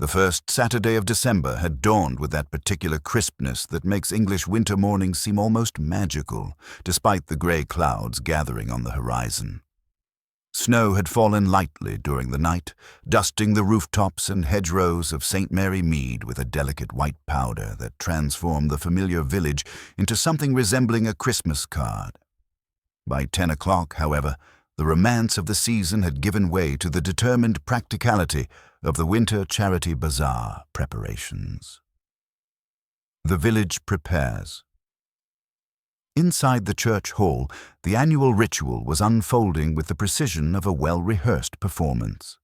The first Saturday of December had dawned with that particular crispness that makes English winter mornings seem almost magical, despite the grey clouds gathering on the horizon. Snow had fallen lightly during the night, dusting the rooftops and hedgerows of St. Mary Mead with a delicate white powder that transformed the familiar village into something resembling a Christmas card. By 10 o'clock, however, the romance of the season had given way to the determined practicality of the winter charity bazaar preparations. The village prepares. Inside the church hall, the annual ritual was unfolding with the precision of a well-rehearsed performance.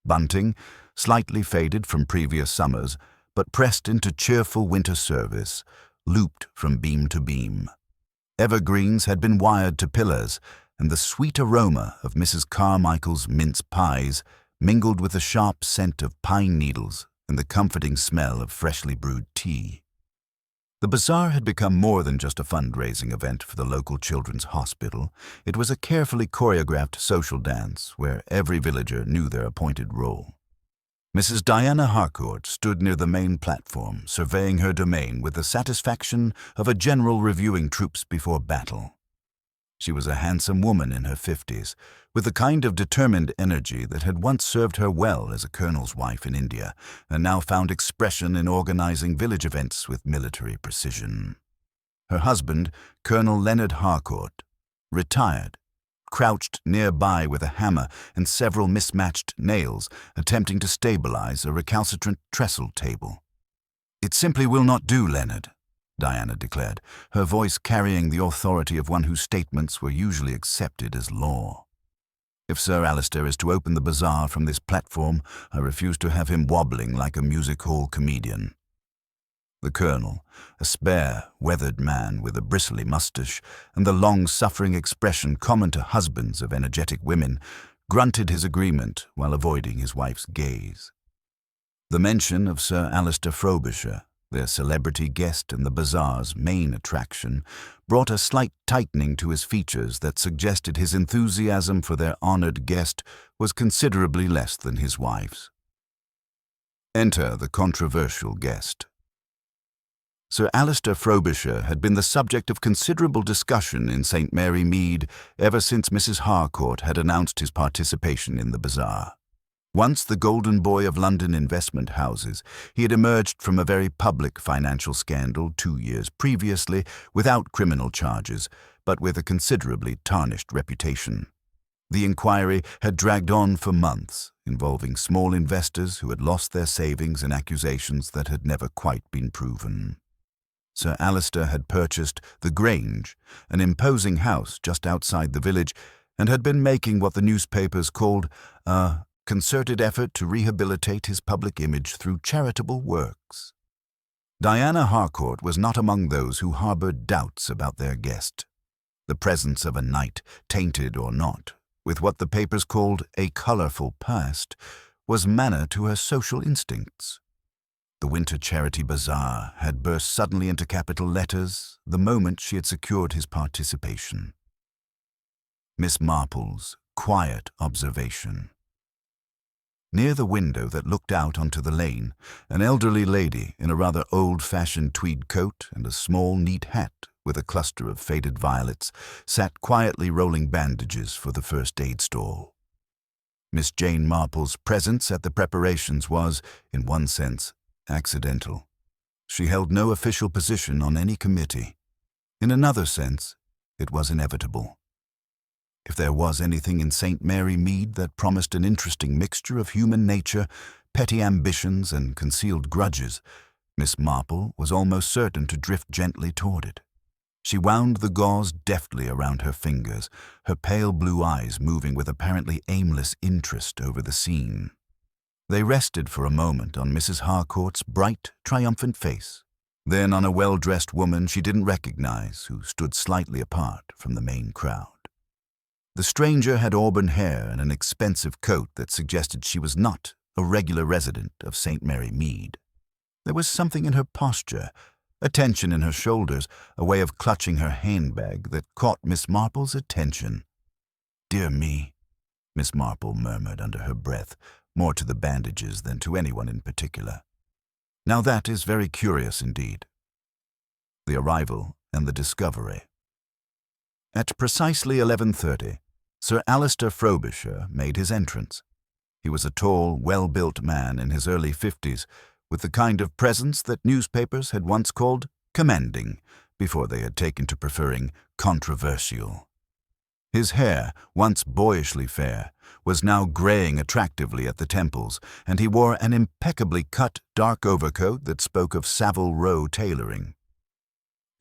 Bunting, slightly faded from previous summers, but pressed into cheerful winter service, looped from beam to beam. Evergreens had been wired to pillars, and the sweet aroma of Mrs. Carmichael's mince pies mingled with the sharp scent of pine needles and the comforting smell of freshly brewed tea. The bazaar had become more than just a fundraising event for the local children's hospital. It was a carefully choreographed social dance where every villager knew their appointed role. Mrs. Diana Harcourt stood near the main platform, surveying her domain with the satisfaction of a general reviewing troops before battle. She was a handsome woman in her 50s, with the kind of determined energy that had once served her well as a colonel's wife in India, and now found expression in organizing village events with military precision. Her husband, Colonel Leonard Harcourt, retired, crouched nearby with a hammer and several mismatched nails, attempting to stabilize a recalcitrant trestle table. "It simply will not do, Leonard," Diana declared, her voice carrying the authority of one whose statements were usually accepted as law. "If Sir Alistair is to open the bazaar from this platform, I refuse to have him wobbling like a music hall comedian." The colonel, a spare, weathered man with a bristly moustache and the long-suffering expression common to husbands of energetic women, grunted his agreement while avoiding his wife's gaze. The mention of Sir Alistair Frobisher, their celebrity guest and the bazaar's main attraction, brought a slight tightening to his features that suggested his enthusiasm for their honored guest was considerably less than his wife's. Enter the controversial guest. Sir Alistair Frobisher had been the subject of considerable discussion in St. Mary Mead ever since Mrs. Harcourt had announced his participation in the bazaar. Once the golden boy of London investment houses, he had emerged from a very public financial scandal 2 years previously without criminal charges, but with a considerably tarnished reputation. The inquiry had dragged on for months, involving small investors who had lost their savings in accusations that had never quite been proven. Sir Alistair had purchased the Grange, an imposing house just outside the village, and had been making what the newspapers called a concerted effort to rehabilitate his public image through charitable works. Diana Harcourt was not among those who harbored doubts about their guest. The presence of a knight, tainted or not, with what the papers called a colorful past, was manna to her social instincts. The winter charity bazaar had burst suddenly into capital letters the moment she had secured his participation. Miss Marple's quiet observation. Near the window that looked out onto the lane, an elderly lady in a rather old-fashioned tweed coat and a small, neat hat with a cluster of faded violets sat quietly rolling bandages for the first aid stall. Miss Jane Marple's presence at the preparations was, in one sense, accidental. She held no official position on any committee. In another sense, it was inevitable. If there was anything in St. Mary Mead that promised an interesting mixture of human nature, petty ambitions, and concealed grudges, Miss Marple was almost certain to drift gently toward it. She wound the gauze deftly around her fingers, her pale blue eyes moving with apparently aimless interest over the scene. They rested for a moment on Mrs. Harcourt's bright, triumphant face, then on a well-dressed woman she didn't recognize who stood slightly apart from the main crowd. The stranger had auburn hair and an expensive coat that suggested she was not a regular resident of St. Mary Mead. There was something in her posture, a tension in her shoulders, a way of clutching her handbag that caught Miss Marple's attention. "Dear me," Miss Marple murmured under her breath, more to the bandages than to anyone in particular. Now that is very curious indeed. The arrival and the discovery. At precisely 11:30, Sir Alistair Frobisher made his entrance. He was a tall, well-built man in his early 50s, with the kind of presence that newspapers had once called commanding, before they had taken to preferring controversial. His hair, once boyishly fair, was now graying attractively at the temples, and he wore an impeccably cut dark overcoat that spoke of Savile Row tailoring.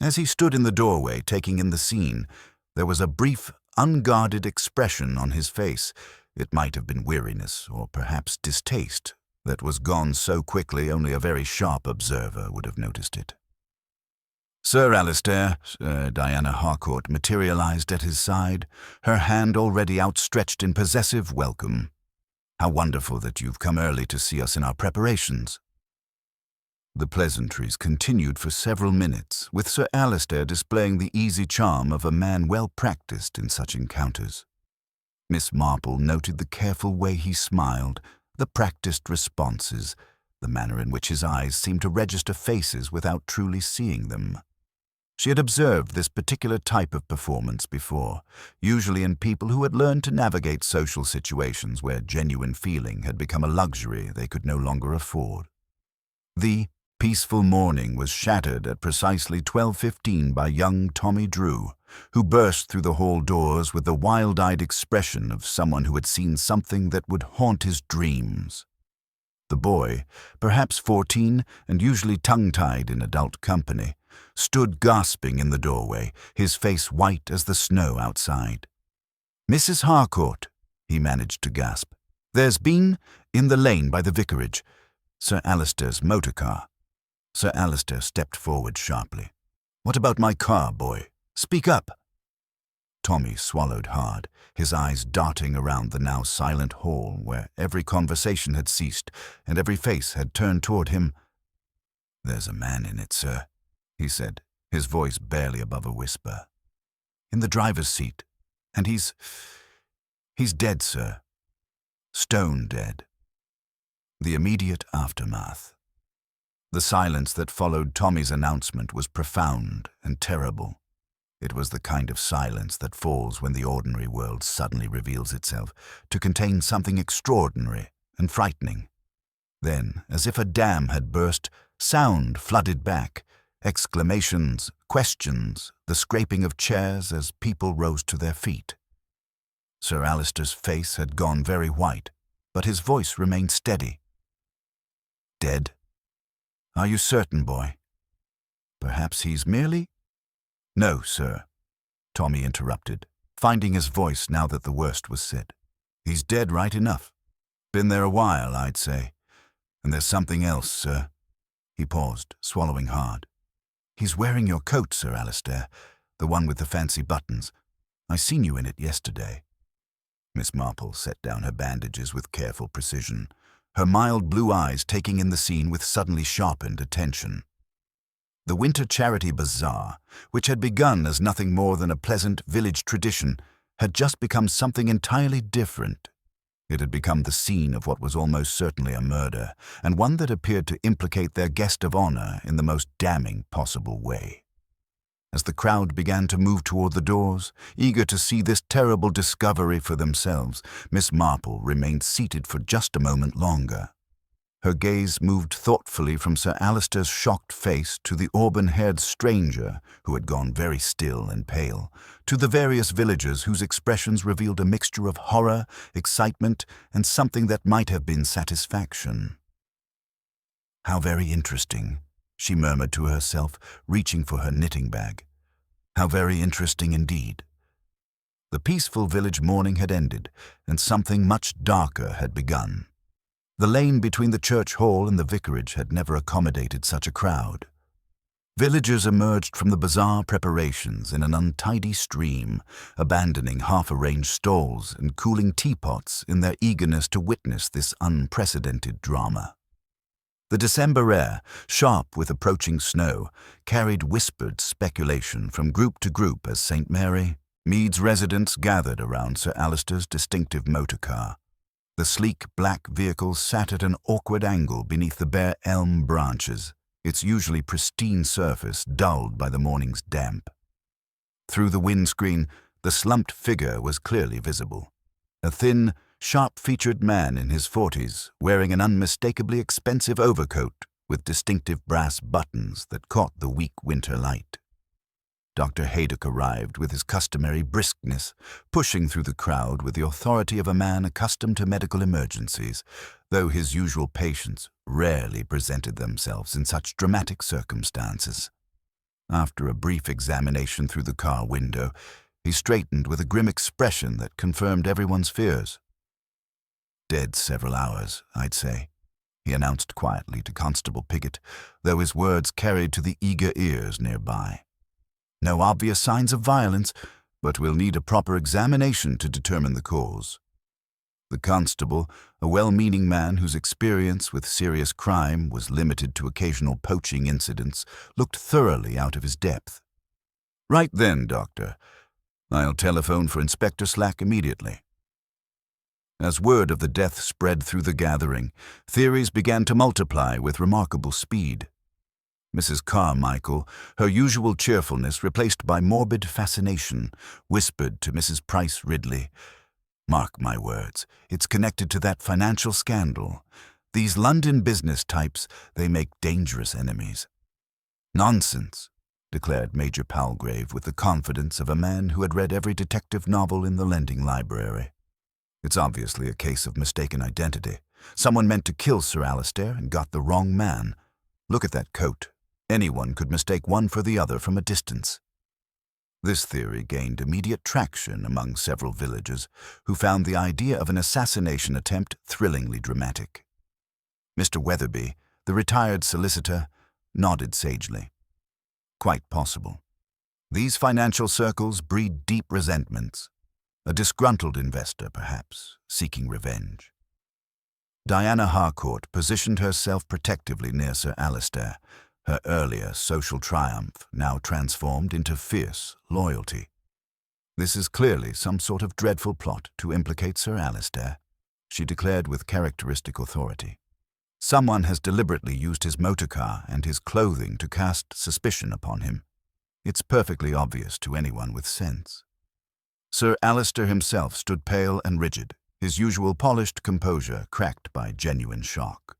As he stood in the doorway taking in the scene, there was a brief, unguarded expression on his face. It might have been weariness, or perhaps distaste, that was gone so quickly only a very sharp observer would have noticed it. Sir Alistair, Diana Harcourt materialized at his side, her hand already outstretched in possessive welcome. How wonderful that you've come early to see us in our preparations. The pleasantries continued for several minutes, with Sir Alistair displaying the easy charm of a man well practiced in such encounters. Miss Marple noted the careful way he smiled, the practiced responses, the manner in which his eyes seemed to register faces without truly seeing them. She had observed this particular type of performance before, usually in people who had learned to navigate social situations where genuine feeling had become a luxury they could no longer afford. The peaceful morning was shattered at precisely 12:15 by young Tommy Drew, who burst through the hall doors with the wild-eyed expression of someone who had seen something that would haunt his dreams. The boy, perhaps 14 and usually tongue-tied in adult company, stood gasping in the doorway, his face white as the snow outside. "Mrs. Harcourt," he managed to gasp, "there's been, in the lane by the vicarage, Sir Alistair's motor car." Sir Alistair stepped forward sharply. "What about my car, boy? Speak up." Tommy swallowed hard, his eyes darting around the now silent hall where every conversation had ceased and every face had turned toward him. "There's a man in it, sir," he said, his voice barely above a whisper. "In the driver's seat. And he's dead, sir. Stone dead." The immediate aftermath. The silence that followed Tommy's announcement was profound and terrible. It was the kind of silence that falls when the ordinary world suddenly reveals itself to contain something extraordinary and frightening. Then, as if a dam had burst, sound flooded back, exclamations, questions, the scraping of chairs as people rose to their feet. Sir Alistair's face had gone very white, but his voice remained steady. "Dead? Are you certain, boy? Perhaps he's merely—" "No, sir," Tommy interrupted, finding his voice now that the worst was said. "He's dead right enough. Been there a while, I'd say. And there's something else, sir." He paused, swallowing hard. "He's wearing your coat, Sir Alistair, the one with the fancy buttons. I seen you in it yesterday." Miss Marple set down her bandages with careful precision, her mild blue eyes taking in the scene with suddenly sharpened attention. The winter charity bazaar, which had begun as nothing more than a pleasant village tradition, had just become something entirely different. It had become the scene of what was almost certainly a murder, and one that appeared to implicate their guest of honor in the most damning possible way. As the crowd began to move toward the doors, eager to see this terrible discovery for themselves, Miss Marple remained seated for just a moment longer. Her gaze moved thoughtfully from Sir Alistair's shocked face to the auburn-haired stranger, who had gone very still and pale, to the various villagers whose expressions revealed a mixture of horror, excitement, and something that might have been satisfaction. "How very interesting," she murmured to herself, reaching for her knitting bag. "How very interesting indeed." The peaceful village morning had ended, and something much darker had begun. The lane between the church hall and the vicarage had never accommodated such a crowd. Villagers emerged from the bazaar preparations in an untidy stream, abandoning half-arranged stalls and cooling teapots in their eagerness to witness this unprecedented drama. The December air, sharp with approaching snow, carried whispered speculation from group to group as St. Mary, Meade's residents gathered around Sir Alistair's distinctive motor car. The sleek black vehicle sat at an awkward angle beneath the bare elm branches, its usually pristine surface dulled by the morning's damp. Through the windscreen, the slumped figure was clearly visible. A thin, sharp-featured man in his 40s, wearing an unmistakably expensive overcoat with distinctive brass buttons that caught the weak winter light. Dr. Haydock arrived with his customary briskness, pushing through the crowd with the authority of a man accustomed to medical emergencies, though his usual patients rarely presented themselves in such dramatic circumstances. After a brief examination through the car window, he straightened with a grim expression that confirmed everyone's fears. "Dead several hours, I'd say," he announced quietly to Constable Piggott, though his words carried to the eager ears nearby. "No obvious signs of violence, but we'll need a proper examination to determine the cause." The constable, a well-meaning man whose experience with serious crime was limited to occasional poaching incidents, looked thoroughly out of his depth. "Right then, Doctor. I'll telephone for Inspector Slack immediately." As word of the death spread through the gathering, theories began to multiply with remarkable speed. Mrs. Carmichael, her usual cheerfulness replaced by morbid fascination, whispered to Mrs. Price Ridley, "Mark my words, it's connected to that financial scandal. These London business types, they make dangerous enemies." "Nonsense," declared Major Palgrave with the confidence of a man who had read every detective novel in the lending library. "It's obviously a case of mistaken identity. Someone meant to kill Sir Alistair and got the wrong man. Look at that coat. Anyone could mistake one for the other from a distance." This theory gained immediate traction among several villagers, who found the idea of an assassination attempt thrillingly dramatic. Mr. Weatherby, the retired solicitor, nodded sagely. Quite possible. These financial circles breed deep resentments. A disgruntled investor, perhaps, seeking revenge. Diana Harcourt positioned herself protectively near Sir Alistair, her earlier social triumph now transformed into fierce loyalty. "This is clearly some sort of dreadful plot to implicate Sir Alistair," she declared with characteristic authority. "Someone has deliberately used his motorcar and his clothing to cast suspicion upon him. It's perfectly obvious to anyone with sense." Sir Alistair himself stood pale and rigid, his usual polished composure cracked by genuine shock.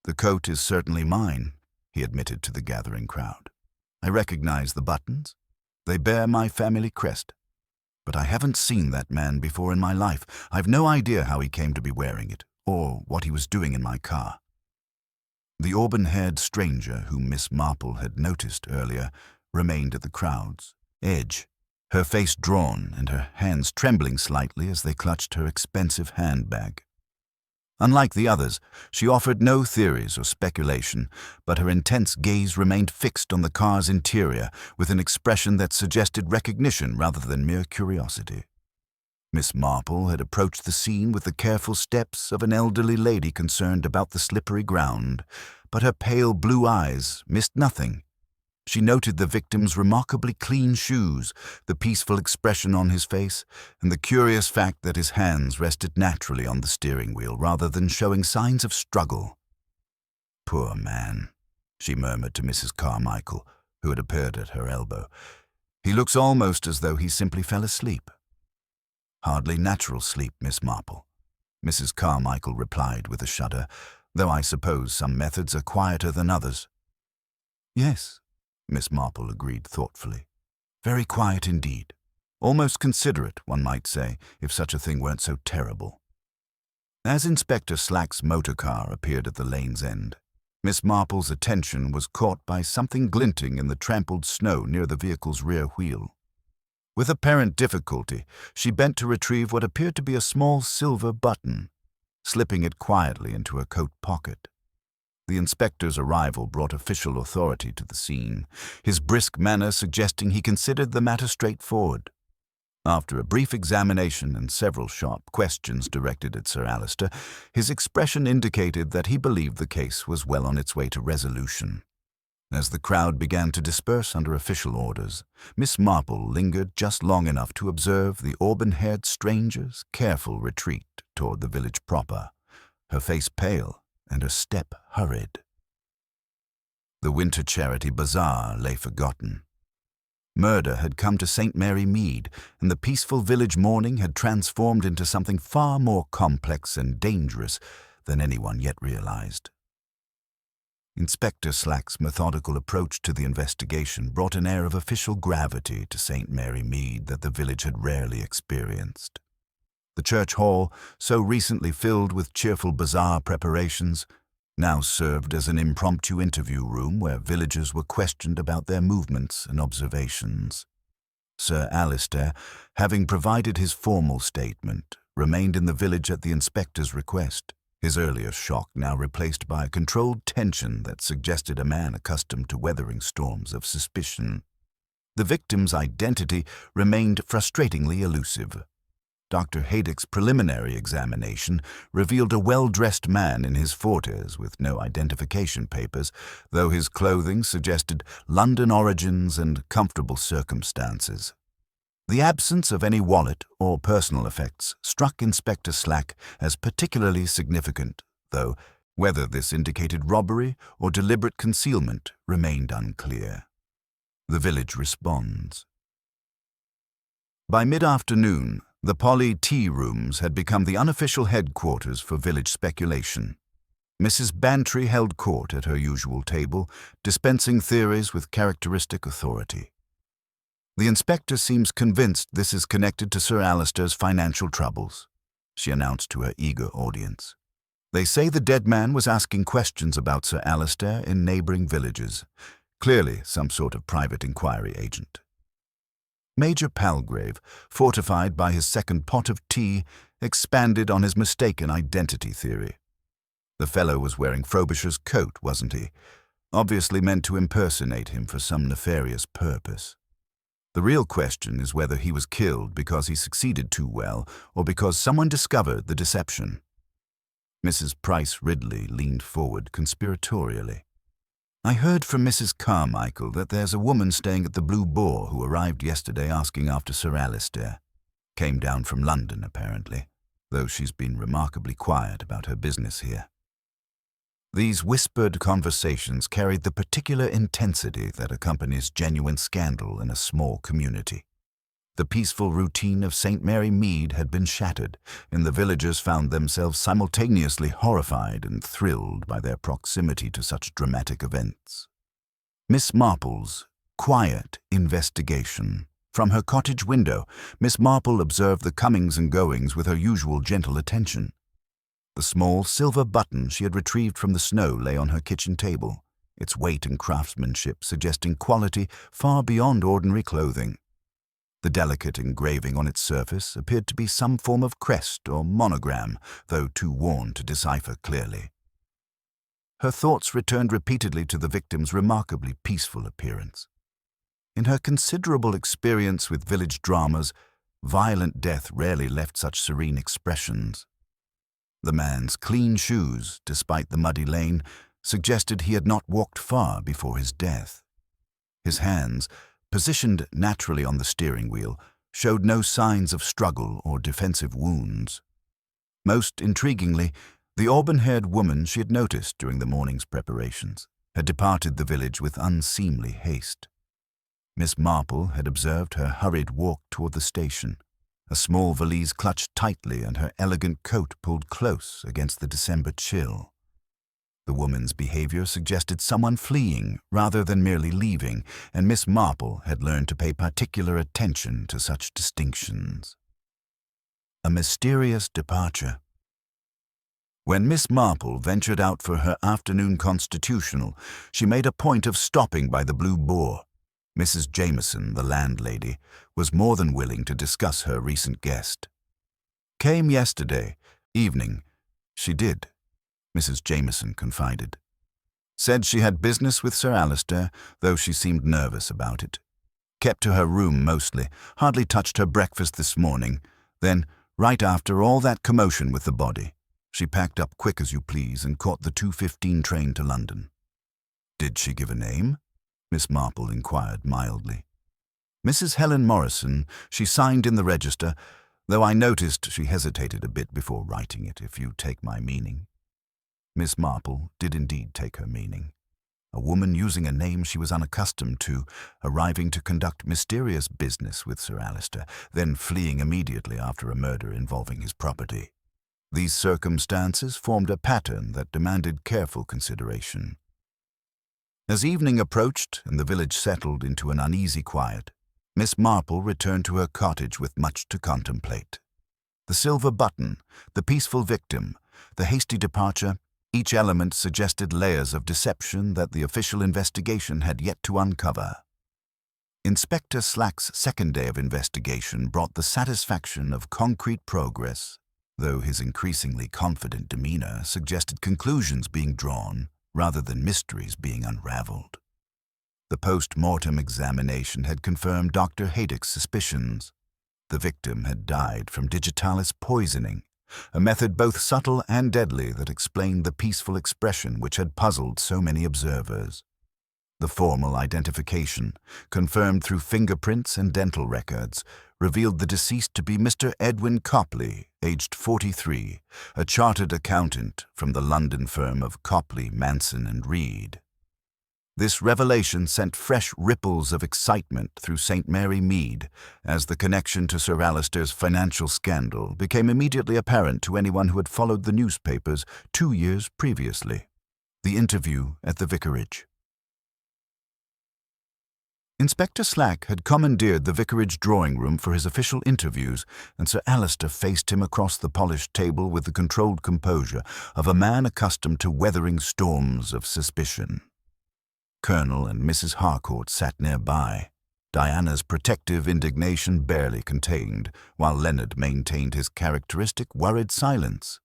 "The coat is certainly mine," he admitted to the gathering crowd. "I recognize the buttons. They bear my family crest. But I haven't seen that man before in my life. I've no idea how he came to be wearing it, or what he was doing in my car." The auburn-haired stranger whom Miss Marple had noticed earlier remained at the crowd's edge, her face drawn and her hands trembling slightly as they clutched her expensive handbag. Unlike the others, she offered no theories or speculation, but her intense gaze remained fixed on the car's interior with an expression that suggested recognition rather than mere curiosity. Miss Marple had approached the scene with the careful steps of an elderly lady concerned about the slippery ground, but her pale blue eyes missed nothing. She noted the victim's remarkably clean shoes, the peaceful expression on his face, and the curious fact that his hands rested naturally on the steering wheel rather than showing signs of struggle. "Poor man," she murmured to Mrs. Carmichael, who had appeared at her elbow. "He looks almost as though he simply fell asleep." "Hardly natural sleep, Miss Marple," Mrs. Carmichael replied with a shudder, "though I suppose some methods are quieter than others." "Yes," Miss Marple agreed thoughtfully. "Very quiet indeed. Almost considerate, one might say, if such a thing weren't so terrible." As Inspector Slack's motor car appeared at the lane's end, Miss Marple's attention was caught by something glinting in the trampled snow near the vehicle's rear wheel. With apparent difficulty, she bent to retrieve what appeared to be a small silver button, slipping it quietly into her coat pocket. The inspector's arrival brought official authority to the scene, his brisk manner suggesting he considered the matter straightforward. After a brief examination and several sharp questions directed at Sir Alistair, his expression indicated that he believed the case was well on its way to resolution. As the crowd began to disperse under official orders, Miss Marple lingered just long enough to observe the auburn-haired stranger's careful retreat toward the village proper, her face pale and her step hurried. The winter charity bazaar lay forgotten. Murder had come to St. Mary Mead, and the peaceful village morning had transformed into something far more complex and dangerous than anyone yet realized. Inspector Slack's methodical approach to the investigation brought an air of official gravity to St. Mary Mead that the village had rarely experienced. The church hall, so recently filled with cheerful bazaar preparations, now served as an impromptu interview room where villagers were questioned about their movements and observations. Sir Alistair, having provided his formal statement, remained in the village at the inspector's request, his earlier shock now replaced by a controlled tension that suggested a man accustomed to weathering storms of suspicion. The victim's identity remained frustratingly elusive. Dr. Haydick's preliminary examination revealed a well-dressed man in his 40s with no identification papers, though his clothing suggested London origins and comfortable circumstances. The absence of any wallet or personal effects struck Inspector Slack as particularly significant, though whether this indicated robbery or deliberate concealment remained unclear. The village responds. By mid-afternoon, the Polly tea rooms had become the unofficial headquarters for village speculation. Mrs. Bantry held court at her usual table, dispensing theories with characteristic authority. The inspector seems convinced this is connected to Sir Alistair's financial troubles, she announced to her eager audience. They say the dead man was asking questions about Sir Alistair in neighboring villages, clearly some sort of private inquiry agent. Major Palgrave, fortified by his second pot of tea, expanded on his mistaken identity theory. The fellow was wearing Frobisher's coat, wasn't he? Obviously meant to impersonate him for some nefarious purpose. The real question is whether he was killed because he succeeded too well or because someone discovered the deception. Mrs. Price Ridley leaned forward conspiratorially. I heard from Mrs. Carmichael that there's a woman staying at the Blue Boar who arrived yesterday asking after Sir Alistair. Came down from London, apparently, though she's been remarkably quiet about her business here. These whispered conversations carried the particular intensity that accompanies genuine scandal in a small community. The peaceful routine of St. Mary Mead had been shattered, and the villagers found themselves simultaneously horrified and thrilled by their proximity to such dramatic events. Miss Marple's quiet investigation. From her cottage window, Miss Marple observed the comings and goings with her usual gentle attention. The small silver button she had retrieved from the snow lay on her kitchen table, its weight and craftsmanship suggesting quality far beyond ordinary clothing. The delicate engraving on its surface appeared to be some form of crest or monogram, though too worn to decipher clearly. Her thoughts returned repeatedly to the victim's remarkably peaceful appearance. In her considerable experience with village dramas, violent death rarely left such serene expressions. The man's clean shoes, despite the muddy lane, suggested he had not walked far before his death. His hands, positioned naturally on the steering wheel, showed no signs of struggle or defensive wounds. Most intriguingly, the auburn-haired woman she had noticed during the morning's preparations had departed the village with unseemly haste. Miss Marple had observed her hurried walk toward the station, a small valise clutched tightly and her elegant coat pulled close against the December chill. The woman's behavior suggested someone fleeing rather than merely leaving, and Miss Marple had learned to pay particular attention to such distinctions. A mysterious departure. When Miss Marple ventured out for her afternoon constitutional, she made a point of stopping by the Blue Boar. Mrs. Jameson, the landlady, was more than willing to discuss her recent guest. Came yesterday evening. She did, Mrs. Jameson confided. Said she had business with Sir Alistair, though she seemed nervous about it. Kept to her room mostly, hardly touched her breakfast this morning. Then, right after all that commotion with the body, she packed up quick as you please and caught the 2:15 train to London. Did she give a name? Miss Marple inquired mildly. Mrs. Helen Morrison. She signed in the register, though I noticed she hesitated a bit before writing it, if you take my meaning. Miss Marple did indeed take her meaning. A woman using a name she was unaccustomed to, arriving to conduct mysterious business with Sir Alister, then fleeing immediately after a murder involving his property. These circumstances formed a pattern that demanded careful consideration. As evening approached and the village settled into an uneasy quiet, Miss Marple returned to her cottage with much to contemplate. The silver button, the peaceful victim, the hasty departure, each element suggested layers of deception that the official investigation had yet to uncover. Inspector Slack's second day of investigation brought the satisfaction of concrete progress, though his increasingly confident demeanor suggested conclusions being drawn rather than mysteries being unraveled. The post-mortem examination had confirmed Dr. Haydick's suspicions. The victim had died from digitalis poisoning, a method both subtle and deadly that explained the peaceful expression which had puzzled so many observers. The formal identification, confirmed through fingerprints and dental records, revealed the deceased to be Mr. Edwin Copley, aged 43, a chartered accountant from the London firm of Copley, Manson and Reed. This revelation sent fresh ripples of excitement through St. Mary Mead, as the connection to Sir Alister's financial scandal became immediately apparent to anyone who had followed the newspapers 2 years previously. The interview at the vicarage. Inspector Slack had commandeered the vicarage drawing room for his official interviews, and Sir Alister faced him across the polished table with the controlled composure of a man accustomed to weathering storms of suspicion. Colonel and Mrs. Harcourt sat nearby, Diana's protective indignation barely contained, while Leonard maintained his characteristic worried silence.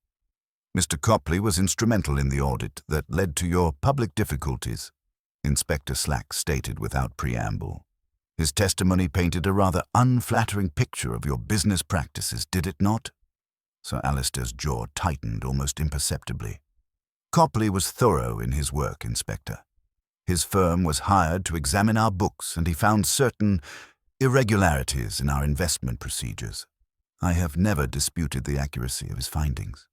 "Mr. Copley was instrumental in the audit that led to your public difficulties," Inspector Slack stated without preamble. "His testimony painted a rather unflattering picture of your business practices, did it not?" Sir Alister's jaw tightened almost imperceptibly. "Copley was thorough in his work, Inspector. His firm was hired to examine our books, and he found certain irregularities in our investment procedures. I have never disputed the accuracy of his findings."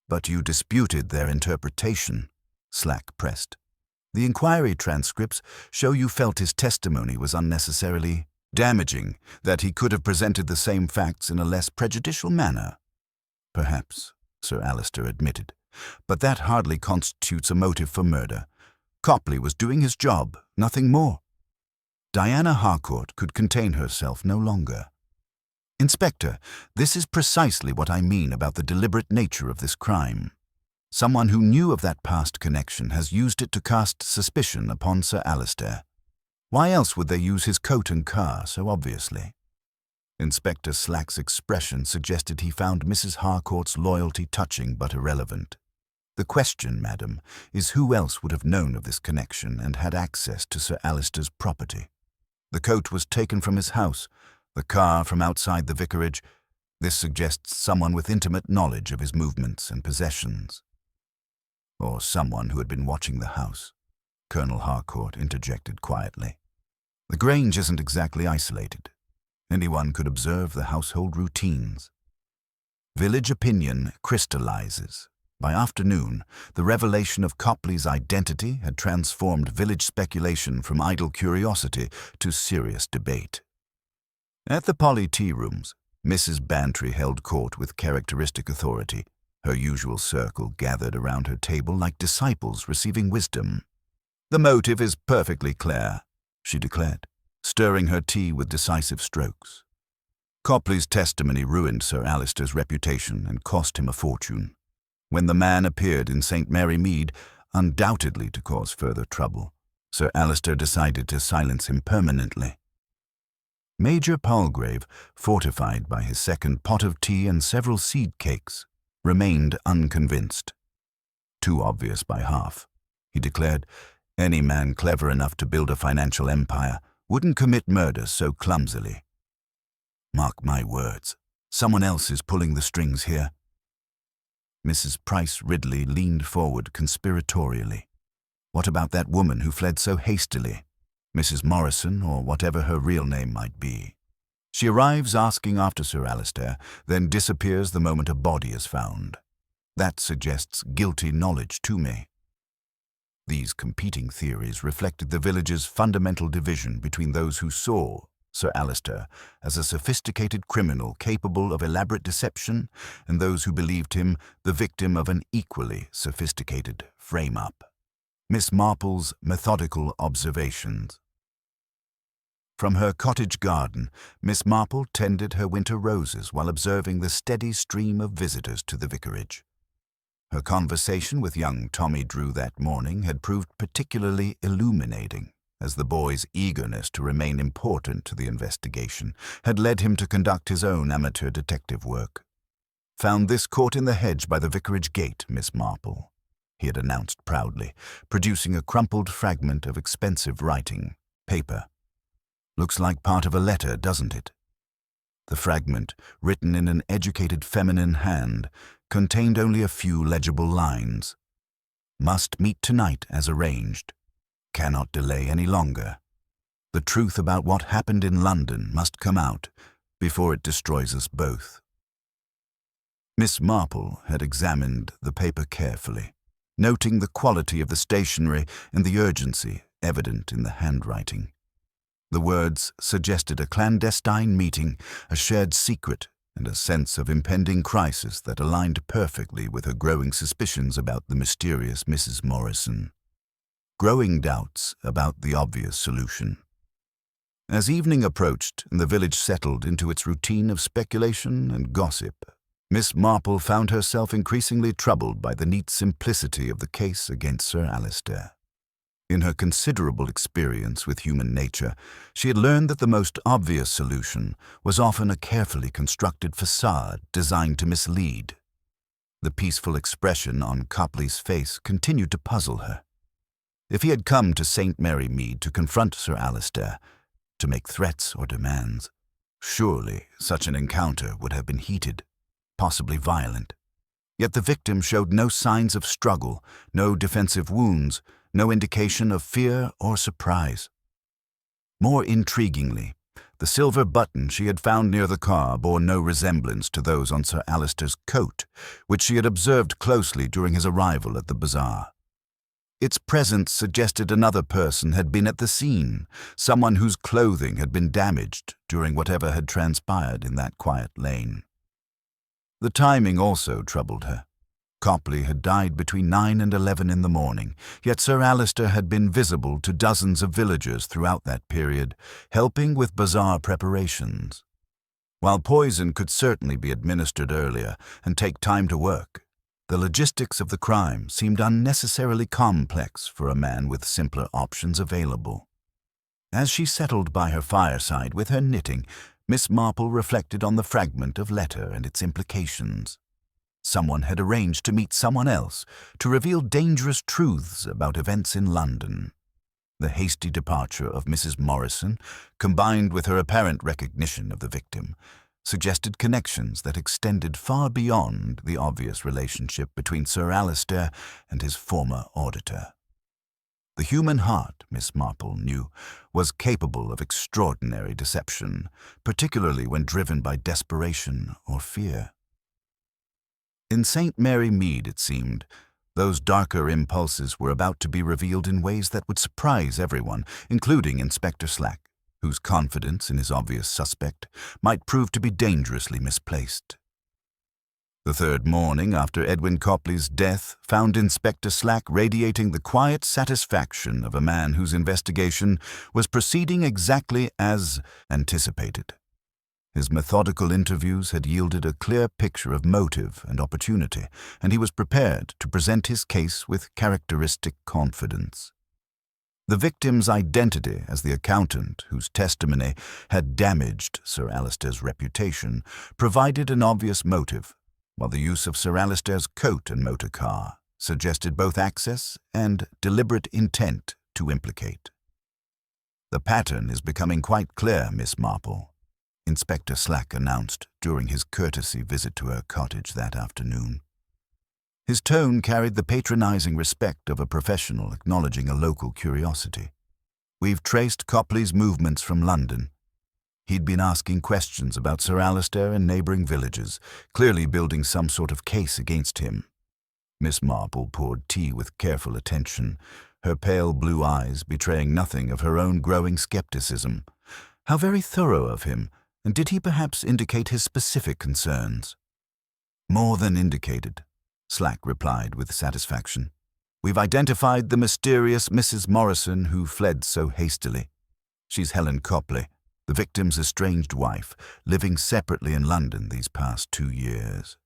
"But you disputed their interpretation," Slack pressed. "The inquiry transcripts show you felt his testimony was unnecessarily damaging, that he could have presented the same facts in a less prejudicial manner." "Perhaps," Sir Alister admitted, "but that hardly constitutes a motive for murder. Copley was doing his job, nothing more." Diana Harcourt could contain herself no longer. "Inspector, this is precisely what I mean about the deliberate nature of this crime. Someone who knew of that past connection has used it to cast suspicion upon Sir Alister. Why else would they use his coat and car so obviously?" Inspector Slack's expression suggested he found Mrs. Harcourt's loyalty touching but irrelevant. "The question, madam, is who else would have known of this connection and had access to Sir Alister's property? The coat was taken from his house, the car from outside the vicarage. This suggests someone with intimate knowledge of his movements and possessions." "Or someone who had been watching the house," Colonel Harcourt interjected quietly. "The Grange isn't exactly isolated. Anyone could observe the household routines. Village opinion crystallizes. By afternoon, the revelation of Copley's identity had transformed village speculation from idle curiosity to serious debate. At the Polly tea rooms, Mrs. Bantry held court with characteristic authority, her usual circle gathered around her table like disciples receiving wisdom. "The motive is perfectly clear," she declared, stirring her tea with decisive strokes. "Copley's testimony ruined Sir Alister's reputation and cost him a fortune. When the man appeared in St. Mary Mead, undoubtedly to cause further trouble, Sir Alister decided to silence him permanently." Major Palgrave, fortified by his second pot of tea and several seed cakes, remained unconvinced. "Too obvious by half," he declared. "Any man clever enough to build a financial empire wouldn't commit murder so clumsily. Mark my words, someone else is pulling the strings here." Mrs. Price Ridley leaned forward conspiratorially. What about that woman who fled so hastily? Mrs. Morrison, or whatever her real name might be. She arrives asking after Sir Alistair, then disappears the moment a body is found. That suggests guilty knowledge to me. These competing theories reflected the village's fundamental division between those who saw Sir Alistair as a sophisticated criminal capable of elaborate deception and those who believed him the victim of an equally sophisticated frame-up. Miss Marple's methodical observations. From her cottage garden, Miss Marple tended her winter roses while observing the steady stream of visitors to the vicarage. Her conversation with young Tommy Drew that morning had proved particularly illuminating, as the boy's eagerness to remain important to the investigation had led him to conduct his own amateur detective work. "Found this caught in the hedge by the vicarage gate, Miss Marple," he had announced proudly, producing a crumpled fragment of expensive writing paper. "Looks like part of a letter, doesn't it?" The fragment, written in an educated feminine hand, contained only a few legible lines. "Must meet tonight as arranged. Cannot delay any longer. The truth about what happened in London must come out before it destroys us both." Miss Marple had examined the paper carefully, noting the quality of the stationery and the urgency evident in the handwriting. The words suggested a clandestine meeting, a shared secret, and a sense of impending crisis that aligned perfectly with her growing suspicions about the mysterious Mrs. Morrison. Growing doubts about the obvious solution. As evening approached and the village settled into its routine of speculation and gossip, Miss Marple found herself increasingly troubled by the neat simplicity of the case against Sir Alistair. In her considerable experience with human nature, she had learned that the most obvious solution was often a carefully constructed facade designed to mislead. The peaceful expression on Copley's face continued to puzzle her. If he had come to St. Mary Mead to confront Sir Alistair, to make threats or demands, surely such an encounter would have been heated, possibly violent. Yet the victim showed no signs of struggle, no defensive wounds, no indication of fear or surprise. More intriguingly, the silver button she had found near the car bore no resemblance to those on Sir Alistair's coat, which she had observed closely during his arrival at the Bazaar. Its presence suggested another person had been at the scene, someone whose clothing had been damaged during whatever had transpired in that quiet lane. The timing also troubled her. Copley had died between 9 and 11 in the morning, yet Sir Alistair had been visible to dozens of villagers throughout that period, helping with bazaar preparations. While poison could certainly be administered earlier and take time to work, the logistics of the crime seemed unnecessarily complex for a man with simpler options available. As she settled by her fireside with her knitting, Miss Marple reflected on the fragment of letter and its implications. Someone had arranged to meet someone else to reveal dangerous truths about events in London. The hasty departure of Mrs. Morrison, combined with her apparent recognition of the victim, suggested connections that extended far beyond the obvious relationship between Sir Alistair and his former auditor. The human heart, Miss Marple knew, was capable of extraordinary deception, particularly when driven by desperation or fear. In St. Mary Mead, it seemed, those darker impulses were about to be revealed in ways that would surprise everyone, including Inspector Slack, whose confidence in his obvious suspect might prove to be dangerously misplaced. The third morning after Edwin Copley's death found Inspector Slack radiating the quiet satisfaction of a man whose investigation was proceeding exactly as anticipated. His methodical interviews had yielded a clear picture of motive and opportunity, and he was prepared to present his case with characteristic confidence. The victim's identity as the accountant whose testimony had damaged Sir Alistair's reputation provided an obvious motive, while the use of Sir Alistair's coat and motor car suggested both access and deliberate intent to implicate. "The pattern is becoming quite clear, Miss Marple," Inspector Slack announced during his courtesy visit to her cottage that afternoon. His tone carried the patronizing respect of a professional acknowledging a local curiosity. "We've traced Copley's movements from London. He'd been asking questions about Sir Alistair and neighbouring villages, clearly building some sort of case against him." Miss Marple poured tea with careful attention, her pale blue eyes betraying nothing of her own growing skepticism. How very thorough of him, and did he perhaps indicate his specific concerns? "More than indicated," Slack replied with satisfaction. "We've identified the mysterious Mrs. Morrison who fled so hastily. She's Helen Copley, the victim's estranged wife, living separately in London these past 2 years.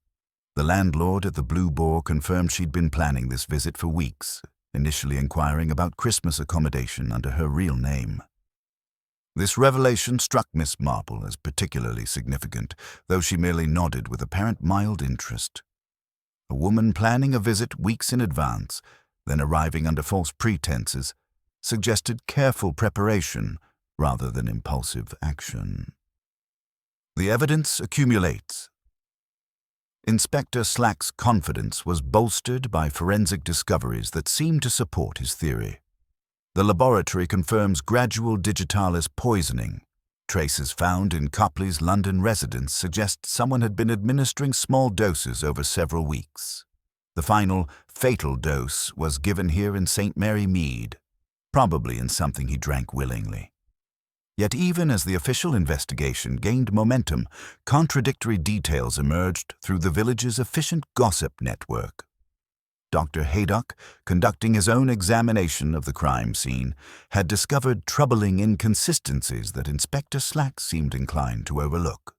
The landlord at the Blue Boar confirmed she'd been planning this visit for weeks, initially inquiring about Christmas accommodation under her real name." This revelation struck Miss Marple as particularly significant, though she merely nodded with apparent mild interest. A woman planning a visit weeks in advance, then arriving under false pretenses, suggested careful preparation rather than impulsive action. The evidence accumulates. Inspector Slack's confidence was bolstered by forensic discoveries that seemed to support his theory. The laboratory confirms gradual digitalis poisoning. Traces found in Copley's London residence suggest someone had been administering small doses over several weeks. The final, fatal dose was given here in St. Mary Mead, probably in something he drank willingly. Yet even as the official investigation gained momentum, contradictory details emerged through the village's efficient gossip network. Dr. Haydock, conducting his own examination of the crime scene, had discovered troubling inconsistencies that Inspector Slack seemed inclined to overlook.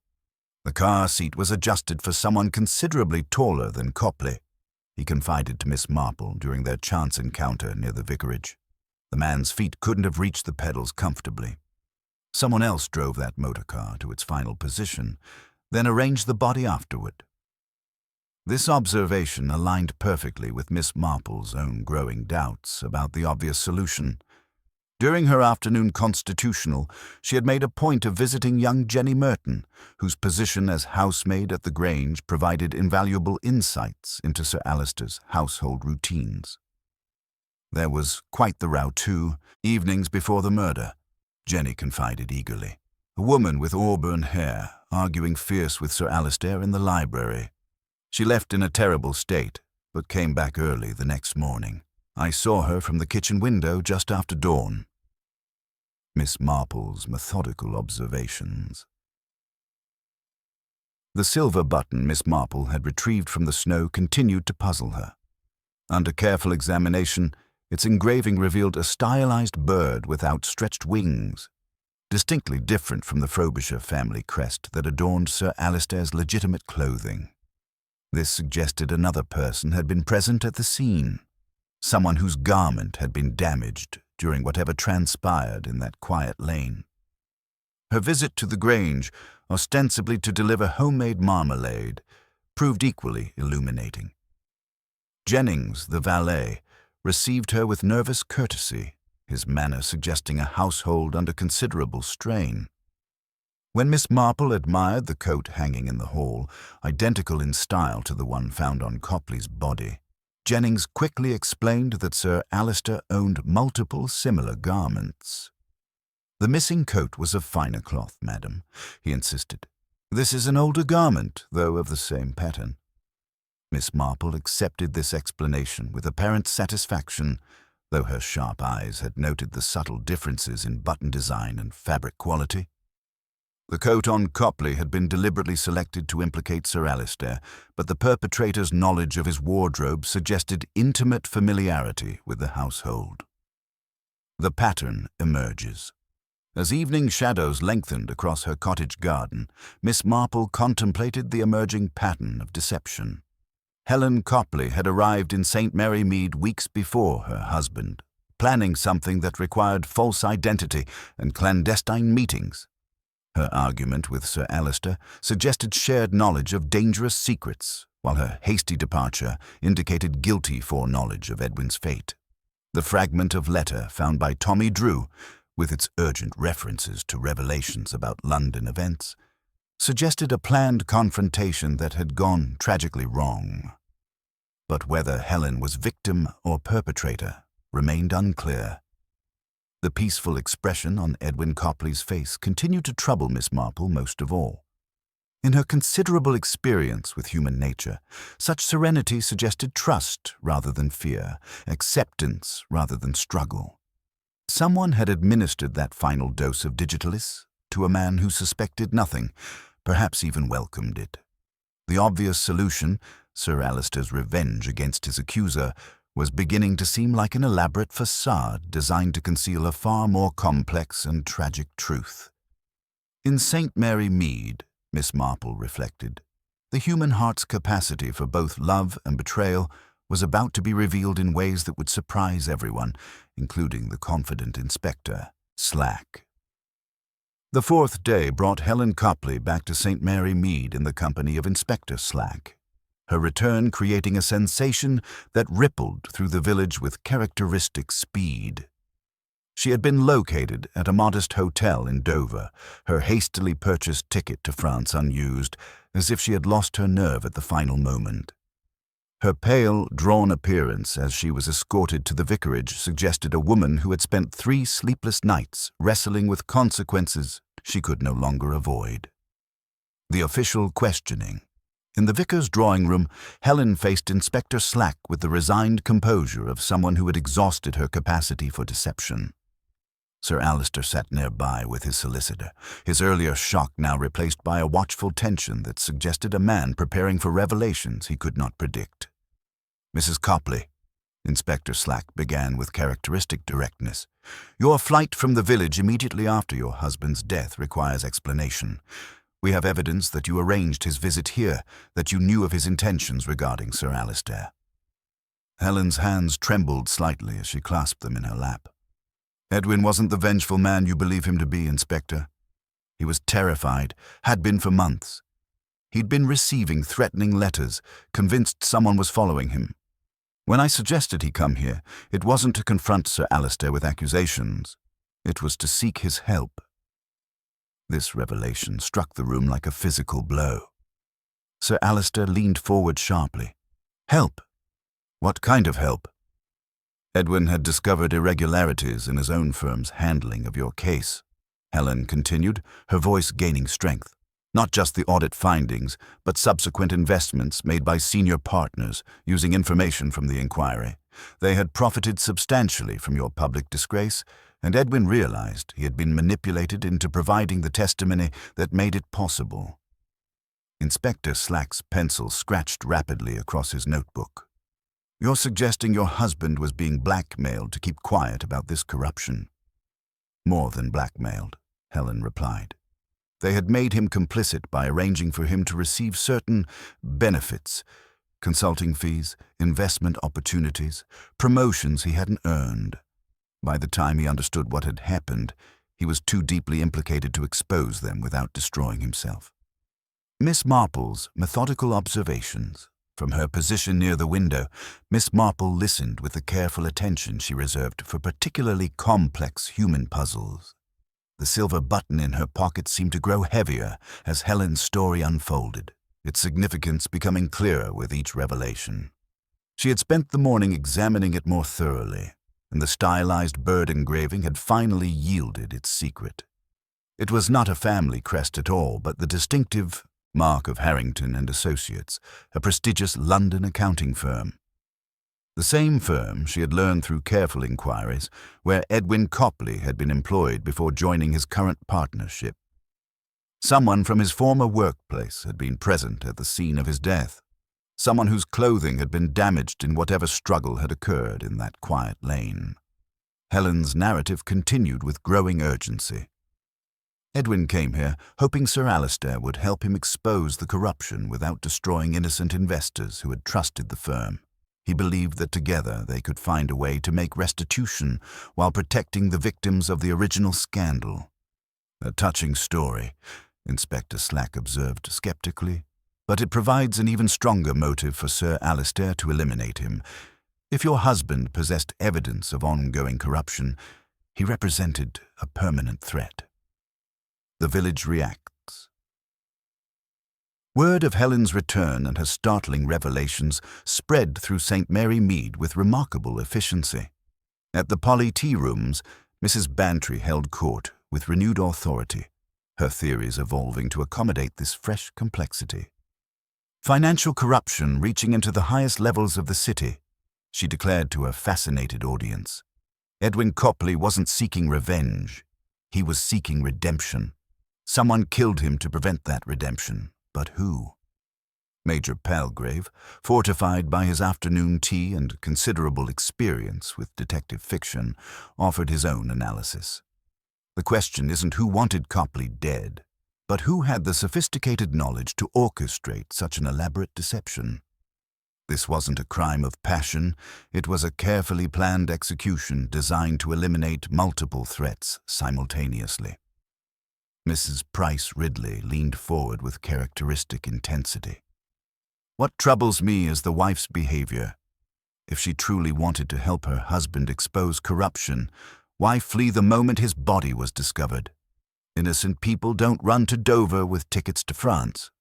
The car seat was adjusted for someone considerably taller than Copley, he confided to Miss Marple during their chance encounter near the vicarage. The man's feet couldn't have reached the pedals comfortably. Someone else drove that motor car to its final position, then arranged the body afterward. This observation aligned perfectly with Miss Marple's own growing doubts about the obvious solution. During her afternoon constitutional, she had made a point of visiting young Jenny Merton, whose position as housemaid at the Grange provided invaluable insights into Sir Alistair's household routines. There was quite the row too, evenings before the murder, Jenny confided eagerly. A woman with auburn hair, arguing fierce with Sir Alistair in the library. She left in a terrible state, but came back early the next morning. I saw her from the kitchen window just after dawn. Miss Marple's methodical observations. The silver button Miss Marple had retrieved from the snow continued to puzzle her. Under careful examination, its engraving revealed a stylized bird with outstretched wings, distinctly different from the Frobisher family crest that adorned Sir Alistair's legitimate clothing. This suggested another person had been present at the scene, someone whose garment had been damaged during whatever transpired in that quiet lane. Her visit to the Grange, ostensibly to deliver homemade marmalade, proved equally illuminating. Jennings, the valet, received her with nervous courtesy, his manner suggesting a household under considerable strain. When Miss Marple admired the coat hanging in the hall, identical in style to the one found on Copley's body, Jennings quickly explained that Sir Alistair owned multiple similar garments. "The missing coat was of finer cloth, madam," he insisted. "This is an older garment, though of the same pattern." Miss Marple accepted this explanation with apparent satisfaction, though her sharp eyes had noted the subtle differences in button design and fabric quality. The coat on Copley had been deliberately selected to implicate Sir Alistair, but the perpetrator's knowledge of his wardrobe suggested intimate familiarity with the household. The pattern emerges. As evening shadows lengthened across her cottage garden, Miss Marple contemplated the emerging pattern of deception. Helen Copley had arrived in St. Mary Mead weeks before her husband, planning something that required false identity and clandestine meetings. Her argument with Sir Alistair suggested shared knowledge of dangerous secrets, while her hasty departure indicated guilty foreknowledge of Edwin's fate. The fragment of letter found by Tommy Drew, with its urgent references to revelations about London events, suggested a planned confrontation that had gone tragically wrong. but whether Helen was victim or perpetrator remained unclear. The peaceful expression on Edwin Copley's face continued to trouble Miss Marple most of all. In her considerable experience with human nature, such serenity suggested trust rather than fear, acceptance rather than struggle. Someone had administered that final dose of digitalis to a man who suspected nothing, perhaps even welcomed it. The obvious solution, Sir Alister's revenge against his accuser, was beginning to seem like an elaborate facade designed to conceal a far more complex and tragic truth. In St. Mary Mead, Miss Marple reflected, the human heart's capacity for both love and betrayal was about to be revealed in ways that would surprise everyone, including the confident Inspector Slack. The fourth day brought Helen Copley back to St. Mary Mead in the company of Inspector Slack, her return creating a sensation that rippled through the village with characteristic speed. She had been located at a modest hotel in Dover, her hastily purchased ticket to France unused, as if she had lost her nerve at the final moment. Her pale, drawn appearance as she was escorted to the vicarage suggested a woman who had spent 3 sleepless nights wrestling with consequences she could no longer avoid. The official questioning. In the vicar's drawing room, Helen faced Inspector Slack with the resigned composure of someone who had exhausted her capacity for deception. Sir Alister sat nearby with his solicitor, his earlier shock now replaced by a watchful tension that suggested a man preparing for revelations he could not predict. "Mrs. Copley," Inspector Slack began with characteristic directness, "your flight from the village immediately after your husband's death requires explanation. We have evidence that you arranged his visit here, that you knew of his intentions regarding Sir Alister." Helen's hands trembled slightly as she clasped them in her lap. "Edwin wasn't the vengeful man you believe him to be, Inspector. He was terrified, had been for months. He'd been receiving threatening letters, convinced someone was following him. When I suggested he come here, it wasn't to confront Sir Alister with accusations. It was to seek his help." This revelation struck the room like a physical blow. Sir Alister leaned forward sharply. "Help? What kind of help?" "Edwin had discovered irregularities in his own firm's handling of your case," Helen continued, her voice gaining strength. "Not just the audit findings, but subsequent investments made by senior partners using information from the inquiry. They had profited substantially from your public disgrace, and Edwin realized he had been manipulated into providing the testimony that made it possible." Inspector Slack's pencil scratched rapidly across his notebook. "You're suggesting your husband was being blackmailed to keep quiet about this corruption?" "More than blackmailed," Helen replied. "They had made him complicit by arranging for him to receive certain benefits, consulting fees, investment opportunities, promotions he hadn't earned. By the time he understood what had happened, he was too deeply implicated to expose them without destroying himself." Miss Marple's methodical observations. From her position near the window, Miss Marple listened with the careful attention she reserved for particularly complex human puzzles. The silver button in her pocket seemed to grow heavier as Helen's story unfolded, its significance becoming clearer with each revelation. She had spent the morning examining it more thoroughly, and the stylized bird engraving had finally yielded its secret. It was not a family crest at all, but the distinctive mark of Harrington and Associates, a prestigious London accounting firm. The same firm, she had learned through careful inquiries, where Edwin Copley had been employed before joining his current partnership. Someone from his former workplace had been present at the scene of his death. Someone whose clothing had been damaged in whatever struggle had occurred in that quiet lane. Helen's narrative continued with growing urgency. Edwin came here hoping Sir Alister would help him expose the corruption without destroying innocent investors who had trusted the firm. He believed that together they could find a way to make restitution while protecting the victims of the original scandal. "A touching story," Inspector Slack observed skeptically, "but it provides an even stronger motive for Sir Alister to eliminate him. If your husband possessed evidence of ongoing corruption, he represented a permanent threat." The village reacts. Word of Helen's return and her startling revelations spread through St. Mary Mead with remarkable efficiency. At the Polly tea rooms, Mrs. Bantry held court with renewed authority, her theories evolving to accommodate this fresh complexity. Financial corruption reaching into the highest levels of the city, she declared to her fascinated audience. Edwin Copley wasn't seeking revenge. He was seeking redemption. Someone killed him to prevent that redemption. But who? Major Palgrave, fortified by his afternoon tea and considerable experience with detective fiction, offered his own analysis. The question isn't who wanted Copley dead, but who had the sophisticated knowledge to orchestrate such an elaborate deception. This wasn't a crime of passion, it was a carefully planned execution designed to eliminate multiple threats simultaneously. Mrs. Price Ridley leaned forward with characteristic intensity. What troubles me is the wife's behavior. If she truly wanted to help her husband expose corruption, why flee the moment his body was discovered? Innocent people don't run to Dover with tickets to France.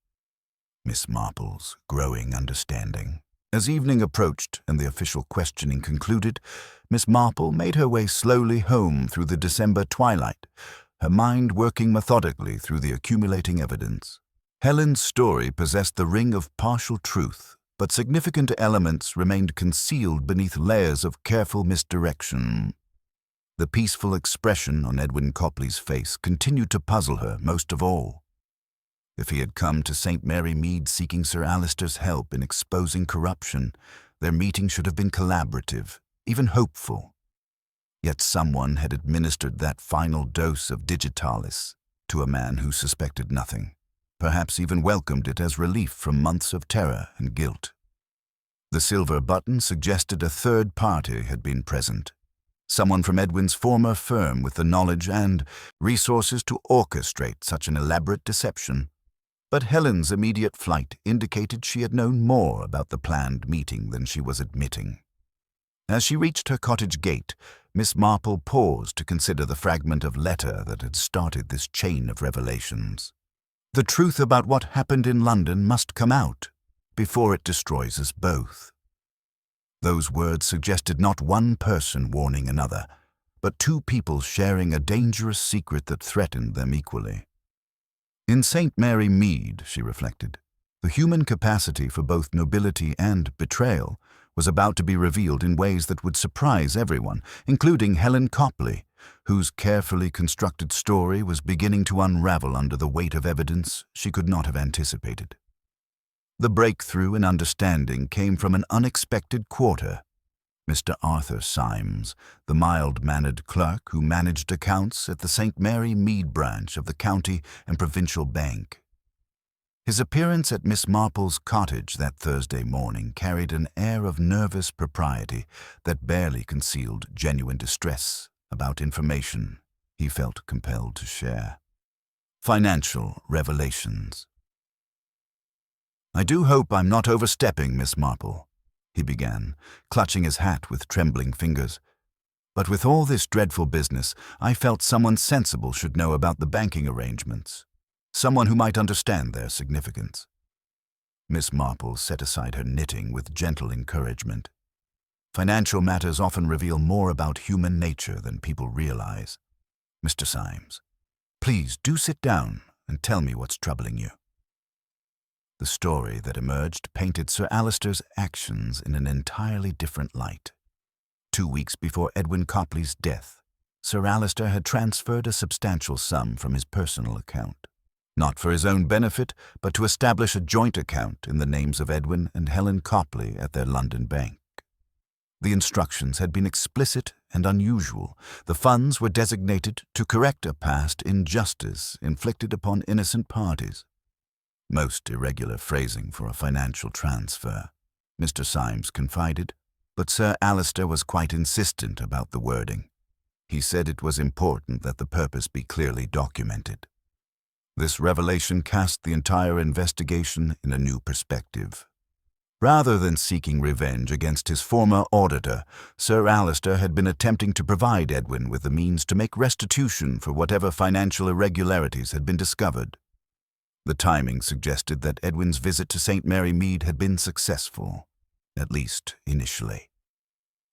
Miss Marple's growing understanding. As evening approached and the official questioning concluded, Miss Marple made her way slowly home through the December twilight, her mind working methodically through the accumulating evidence. Helen's story possessed the ring of partial truth, but significant elements remained concealed beneath layers of careful misdirection. The peaceful expression on Edwin Copley's face continued to puzzle her most of all. If he had come to St. Mary Mead seeking Sir Alister's help in exposing corruption, their meeting should have been collaborative, even hopeful. Yet someone had administered that final dose of digitalis to a man who suspected nothing, perhaps even welcomed it as relief from months of terror and guilt. The silver button suggested a third party had been present, someone from Edwin's former firm with the knowledge and resources to orchestrate such an elaborate deception. But Helen's immediate flight indicated she had known more about the planned meeting than she was admitting. As she reached her cottage gate, Miss Marple paused to consider the fragment of letter that had started this chain of revelations. The truth about what happened in London must come out before it destroys us both. Those words suggested not one person warning another, but two people sharing a dangerous secret that threatened them equally. In St. Mary Mead, she reflected, the human capacity for both nobility and betrayal was about to be revealed in ways that would surprise everyone, including Helen Copley, whose carefully constructed story was beginning to unravel under the weight of evidence she could not have anticipated. The breakthrough in understanding came from an unexpected quarter. Mr. Arthur Symes, the mild-mannered clerk who managed accounts at the St. Mary Mead branch of the county and provincial bank. His appearance at Miss Marple's cottage that Thursday morning carried an air of nervous propriety that barely concealed genuine distress about information he felt compelled to share. Financial revelations. "I do hope I'm not overstepping, Miss Marple," he began, clutching his hat with trembling fingers. "But with all this dreadful business, I felt someone sensible should know about the banking arrangements. Someone who might understand their significance." Miss Marple set aside her knitting with gentle encouragement. Financial matters often reveal more about human nature than people realize. "Mr. Symes, please do sit down and tell me what's troubling you." The story that emerged painted Sir Alister's actions in an entirely different light. 2 weeks before Edwin Copley's death, Sir Alister had transferred a substantial sum from his personal account. Not for his own benefit, but to establish a joint account in the names of Edwin and Helen Copley at their London bank. The instructions had been explicit and unusual. The funds were designated to correct a past injustice inflicted upon innocent parties. Most irregular phrasing for a financial transfer, Mr. Symes confided, but Sir Alister was quite insistent about the wording. He said it was important that the purpose be clearly documented. This revelation cast the entire investigation in a new perspective. Rather than seeking revenge against his former auditor, Sir Alister had been attempting to provide Edwin with the means to make restitution for whatever financial irregularities had been discovered. The timing suggested that Edwin's visit to St. Mary Mead had been successful, at least initially.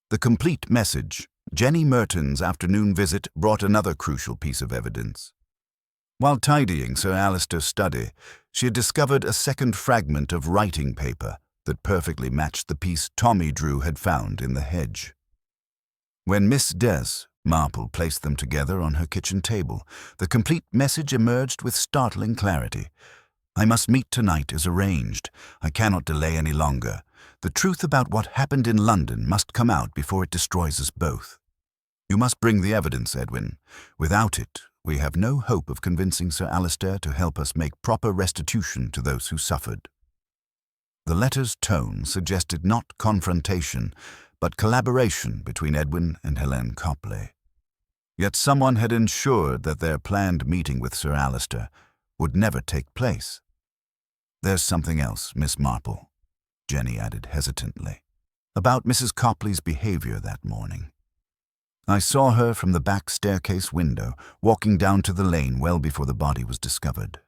The complete message, Jenny Merton's afternoon visit, brought another crucial piece of evidence. While tidying Sir Alister's study, she had discovered a second fragment of writing paper that perfectly matched the piece Tommy Drew had found in the hedge. When Miss Des Marple placed them together on her kitchen table, the complete message emerged with startling clarity. "I must meet tonight as arranged. I cannot delay any longer. The truth about what happened in London must come out before it destroys us both. You must bring the evidence, Edwin. Without it, we have no hope of convincing Sir Alister to help us make proper restitution to those who suffered." The letter's tone suggested not confrontation, but collaboration between Edwin and Helene Copley. Yet someone had ensured that their planned meeting with Sir Alister would never take place. "There's something else, Miss Marple," Jenny added hesitantly, "about Mrs. Copley's behavior that morning. I saw her from the back staircase window, walking down to the lane well before the body was discovered.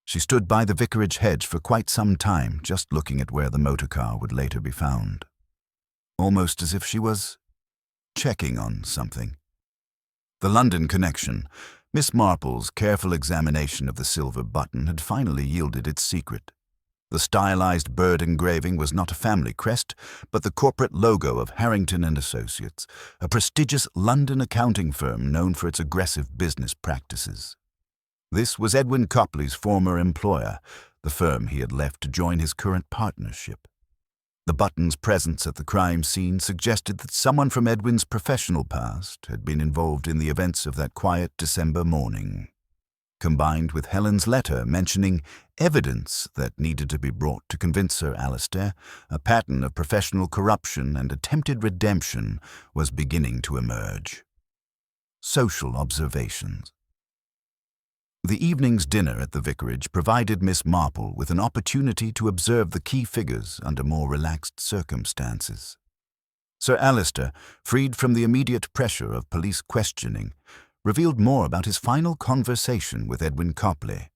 She stood by the vicarage hedge for quite some time, just looking at where the motor car would later be found. Almost as if she was checking on something." The London connection, Miss Marple's careful examination of the silver button, had finally yielded its secret. The stylized bird engraving was not a family crest, but the corporate logo of Harrington and Associates, a prestigious London accounting firm known for its aggressive business practices. This was Edwin Copley's former employer, the firm he had left to join his current partnership. The button's presence at the crime scene suggested that someone from Edwin's professional past had been involved in the events of that quiet December morning. Combined with Helen's letter mentioning evidence that needed to be brought to convince Sir Alister, a pattern of professional corruption and attempted redemption was beginning to emerge. Social observations. The evening's dinner at the vicarage provided Miss Marple with an opportunity to observe the key figures under more relaxed circumstances. Sir Alister, freed from the immediate pressure of police questioning, revealed more about his final conversation with Edwin Copley.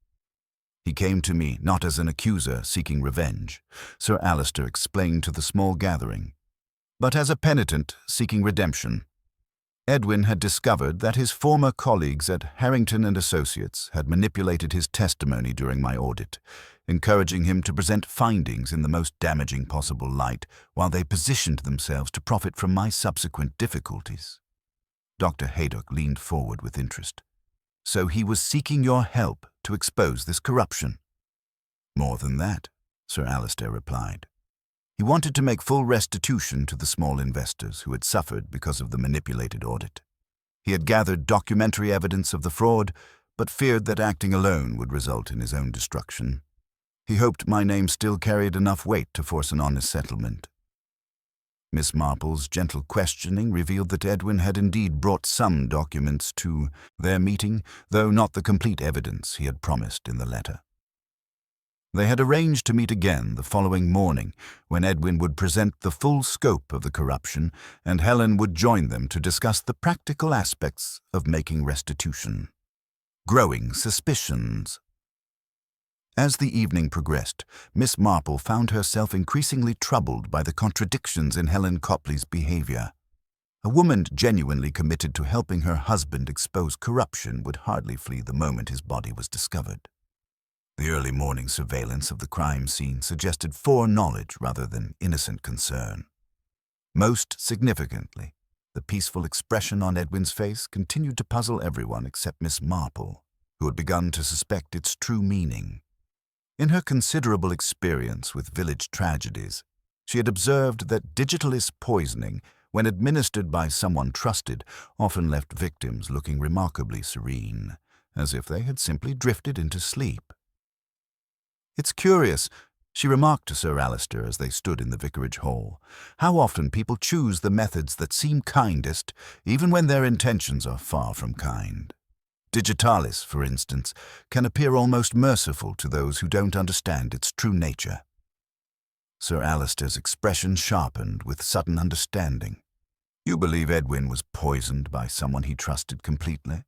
"He came to me not as an accuser seeking revenge," Sir Alister explained to the small gathering, "but as a penitent seeking redemption. Edwin had discovered that his former colleagues at Harrington and Associates had manipulated his testimony during my audit, encouraging him to present findings in the most damaging possible light while they positioned themselves to profit from my subsequent difficulties." Dr. Haydock leaned forward with interest. "So he was seeking your help to expose this corruption?" "More than that," Sir Alister replied. "He wanted to make full restitution to the small investors who had suffered because of the manipulated audit. He had gathered documentary evidence of the fraud, but feared that acting alone would result in his own destruction. He hoped my name still carried enough weight to force an honest settlement." Miss Marple's gentle questioning revealed that Edwin had indeed brought some documents to their meeting, though not the complete evidence he had promised in the letter. They had arranged to meet again the following morning, when Edwin would present the full scope of the corruption, and Helen would join them to discuss the practical aspects of making restitution. Growing suspicions. As the evening progressed, Miss Marple found herself increasingly troubled by the contradictions in Helen Copley's behavior. A woman genuinely committed to helping her husband expose corruption would hardly flee the moment his body was discovered. The early morning surveillance of the crime scene suggested foreknowledge rather than innocent concern. Most significantly, the peaceful expression on Edwin's face continued to puzzle everyone except Miss Marple, who had begun to suspect its true meaning. In her considerable experience with village tragedies, she had observed that digitalis poisoning, when administered by someone trusted, often left victims looking remarkably serene, as if they had simply drifted into sleep. "It's curious," she remarked to Sir Alister as they stood in the vicarage hall, "how often people choose the methods that seem kindest, even when their intentions are far from kind. Digitalis, for instance, can appear almost merciful to those who don't understand its true nature." Sir Alister's expression sharpened with sudden understanding. "You believe Edwin was poisoned by someone he trusted completely?"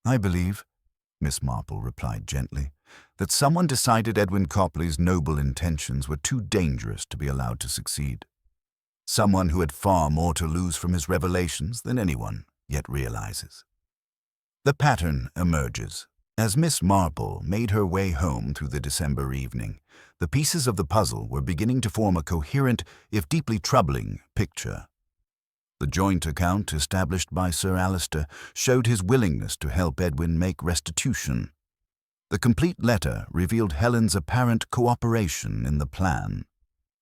"I believe," Miss Marple replied gently, that someone decided Edwin Copley's noble intentions were too dangerous to be allowed to succeed. Someone who had far more to lose from his revelations than anyone yet realizes. The pattern emerges. As Miss Marple made her way home through the December evening, the pieces of the puzzle were beginning to form a coherent, if deeply troubling, picture. The joint account established by Sir Alister showed his willingness to help Edwin make restitution. The complete letter revealed Helen's apparent cooperation in the plan.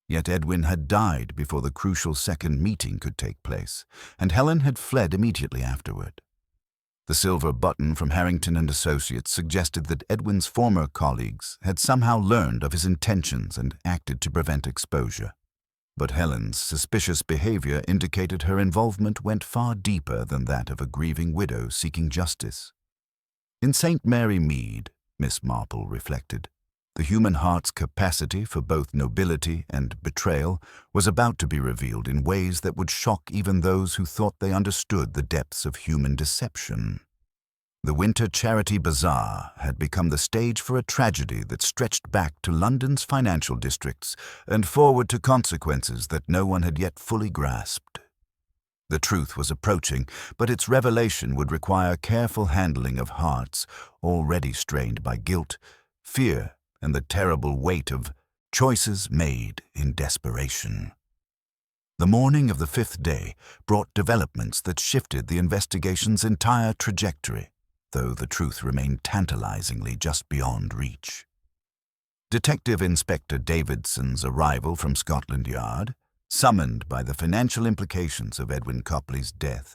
Yet Edwin had died before the crucial second meeting could take place, and Helen had fled immediately afterward. The silver button from Harrington and Associates suggested that Edwin's former colleagues had somehow learned of his intentions and acted to prevent exposure. But Helen's suspicious behavior indicated her involvement went far deeper than that of a grieving widow seeking justice. In St. Mary Mead, Miss Marple reflected, the human heart's capacity for both nobility and betrayal was about to be revealed in ways that would shock even those who thought they understood the depths of human deception. The winter charity bazaar had become the stage for a tragedy that stretched back to London's financial districts and forward to consequences that no one had yet fully grasped. The truth was approaching, but its revelation would require careful handling of hearts already strained by guilt, fear, and the terrible weight of choices made in desperation. The morning of the fifth day brought developments that shifted the investigation's entire trajectory, though the truth remained tantalizingly just beyond reach. Detective Inspector Davidson's arrival from Scotland Yard, summoned by the financial implications of Edwin Copley's death,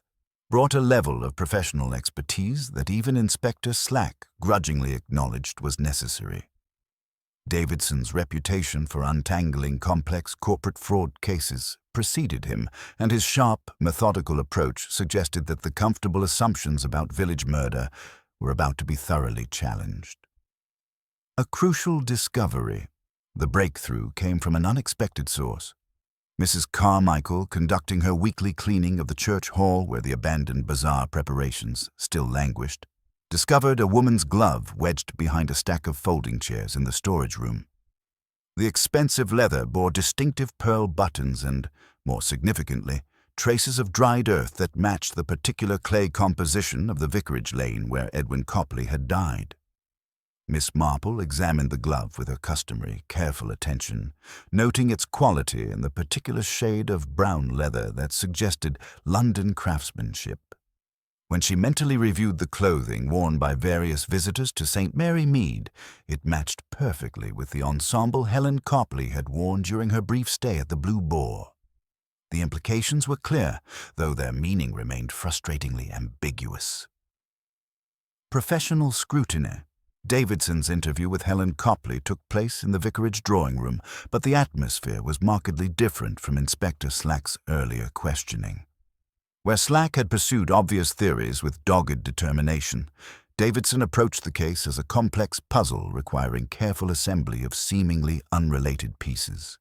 brought a level of professional expertise that even Inspector Slack grudgingly acknowledged was necessary. Davidson's reputation for untangling complex corporate fraud cases preceded him, and his sharp, methodical approach suggested that the comfortable assumptions about village murder were about to be thoroughly challenged. A crucial discovery. The breakthrough came from an unexpected source. Mrs. Carmichael, conducting her weekly cleaning of the church hall where the abandoned bazaar preparations still languished, discovered a woman's glove wedged behind a stack of folding chairs in the storage room. The expensive leather bore distinctive pearl buttons and, more significantly, traces of dried earth that matched the particular clay composition of the vicarage lane where Edwin Copley had died. Miss Marple examined the glove with her customary careful attention, noting its quality and the particular shade of brown leather that suggested London craftsmanship. When she mentally reviewed the clothing worn by various visitors to St. Mary Mead, it matched perfectly with the ensemble Helen Copley had worn during her brief stay at the Blue Boar. The implications were clear, though their meaning remained frustratingly ambiguous. Professional scrutiny. Davidson's interview with Helen Copley took place in the vicarage drawing room, but the atmosphere was markedly different from Inspector Slack's earlier questioning. Where Slack had pursued obvious theories with dogged determination, Davidson approached the case as a complex puzzle requiring careful assembly of seemingly unrelated pieces.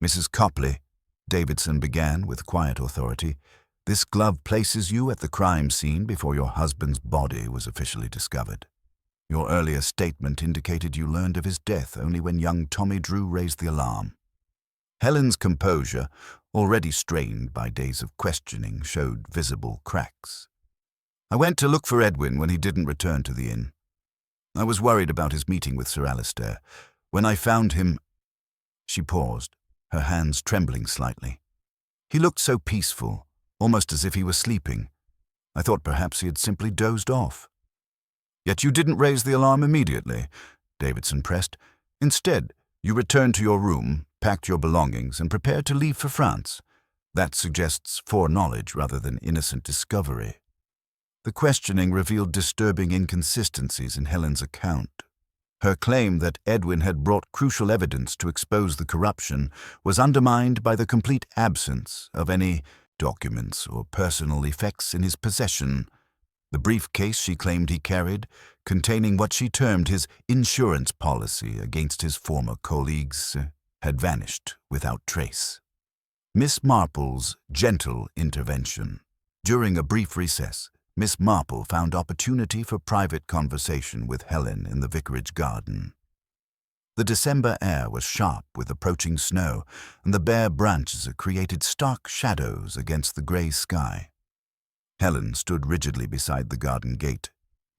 Mrs. Copley, Davidson began with quiet authority, this glove places you at the crime scene before your husband's body was officially discovered. Your earlier statement indicated you learned of his death only when young Tommy Drew raised the alarm. Helen's composure, already strained by days of questioning, showed visible cracks. I went to look for Edwin when he didn't return to the inn. I was worried about his meeting with Sir Alister. When I found him... She paused, her hands trembling slightly. He looked so peaceful, almost as if he was sleeping. I thought perhaps he had simply dozed off. Yet you didn't raise the alarm immediately, Davidson pressed. Instead, you returned to your room, packed your belongings, and prepared to leave for France. That suggests foreknowledge rather than innocent discovery. The questioning revealed disturbing inconsistencies in Helen's account. Her claim that Edwin had brought crucial evidence to expose the corruption was undermined by the complete absence of any documents or personal effects in his possession. The briefcase she claimed he carried, containing what she termed his insurance policy against his former colleagues, had vanished without trace. Miss Marple's gentle intervention. During a brief recess, Miss Marple found opportunity for private conversation with Helen in the vicarage garden. The December air was sharp with approaching snow, and the bare branches created stark shadows against the grey sky. Helen stood rigidly beside the garden gate,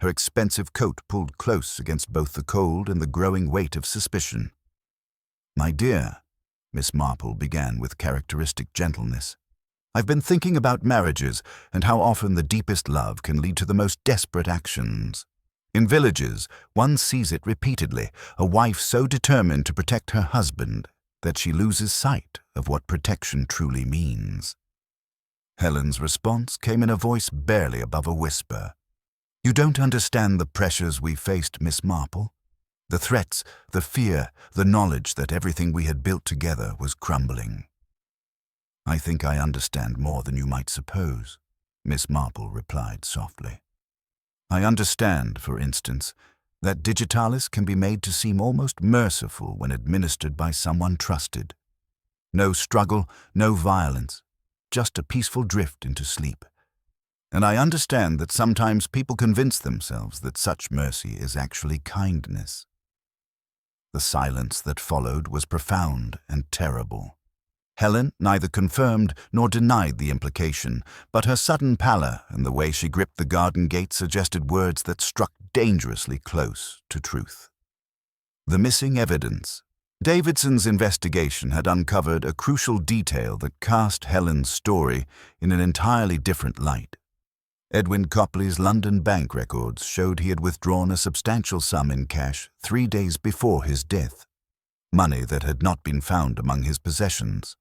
her expensive coat pulled close against both the cold and the growing weight of suspicion. "My dear," Miss Marple began with characteristic gentleness, "I've been thinking about marriages and how often the deepest love can lead to the most desperate actions. In villages, one sees it repeatedly, a wife so determined to protect her husband that she loses sight of what protection truly means." Helen's response came in a voice barely above a whisper. "You don't understand the pressures we faced, Miss Marple. The threats, the fear, the knowledge that everything we had built together was crumbling." "I think I understand more than you might suppose," Miss Marple replied softly. "I understand, for instance, that digitalis can be made to seem almost merciful when administered by someone trusted. No struggle, no violence, just a peaceful drift into sleep. And I understand that sometimes people convince themselves that such mercy is actually kindness." The silence that followed was profound and terrible. Helen neither confirmed nor denied the implication, but her sudden pallor and the way she gripped the garden gate suggested words that struck dangerously close to truth. The missing evidence. Davidson's investigation had uncovered a crucial detail that cast Helen's story in an entirely different light. Edwin Copley's London bank records showed he had withdrawn a substantial sum in cash 3 days before his death, money that had not been found among his possessions.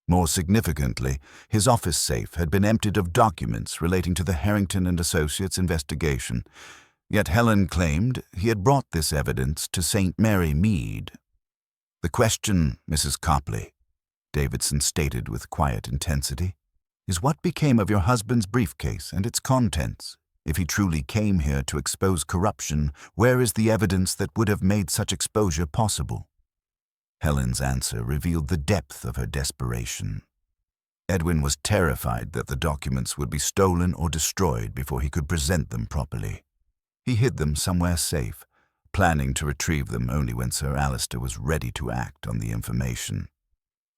More significantly, his office safe had been emptied of documents relating to the Harrington and Associates investigation, yet Helen claimed he had brought this evidence to St. Mary Mead. "The question, Mrs. Copley," Davidson stated with quiet intensity, "is what became of your husband's briefcase and its contents? If he truly came here to expose corruption, where is the evidence that would have made such exposure possible?" Helen's answer revealed the depth of her desperation. Edwin was terrified that the documents would be stolen or destroyed before he could present them properly. He hid them somewhere safe, planning to retrieve them only when Sir Alister was ready to act on the information.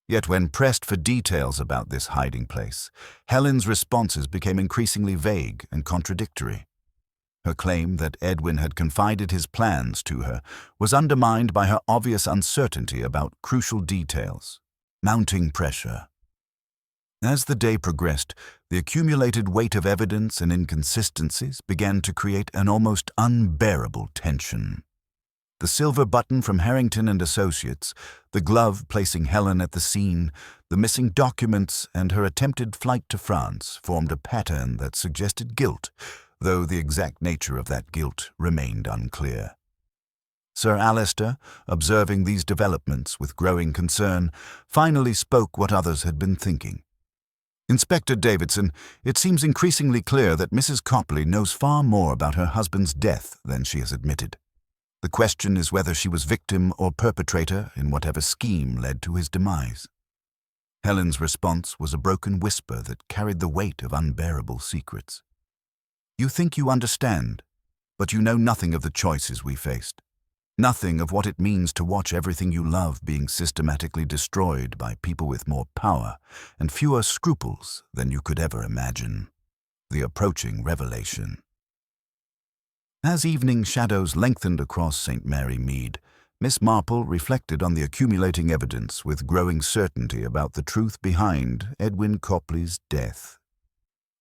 Yet when pressed for details about this hiding place, Helen's responses became increasingly vague and contradictory. Her claim that Edwin had confided his plans to her was undermined by her obvious uncertainty about crucial details. Mounting pressure. As the day progressed, the accumulated weight of evidence and inconsistencies began to create an almost unbearable tension. The silver button from Harrington and Associates, the glove placing Helen at the scene, the missing documents, and her attempted flight to France formed a pattern that suggested guilt, though the exact nature of that guilt remained unclear. Sir Alister, observing these developments with growing concern, finally spoke what others had been thinking. "Inspector Davidson, it seems increasingly clear that Mrs. Copley knows far more about her husband's death than she has admitted. The question is whether she was victim or perpetrator in whatever scheme led to his demise." Helen's response was a broken whisper that carried the weight of unbearable secrets. "You think you understand, but you know nothing of the choices we faced. Nothing of what it means to watch everything you love being systematically destroyed by people with more power and fewer scruples than you could ever imagine. The approaching revelation." As evening shadows lengthened across St. Mary Mead, Miss Marple reflected on the accumulating evidence with growing certainty about the truth behind Edwin Copley's death.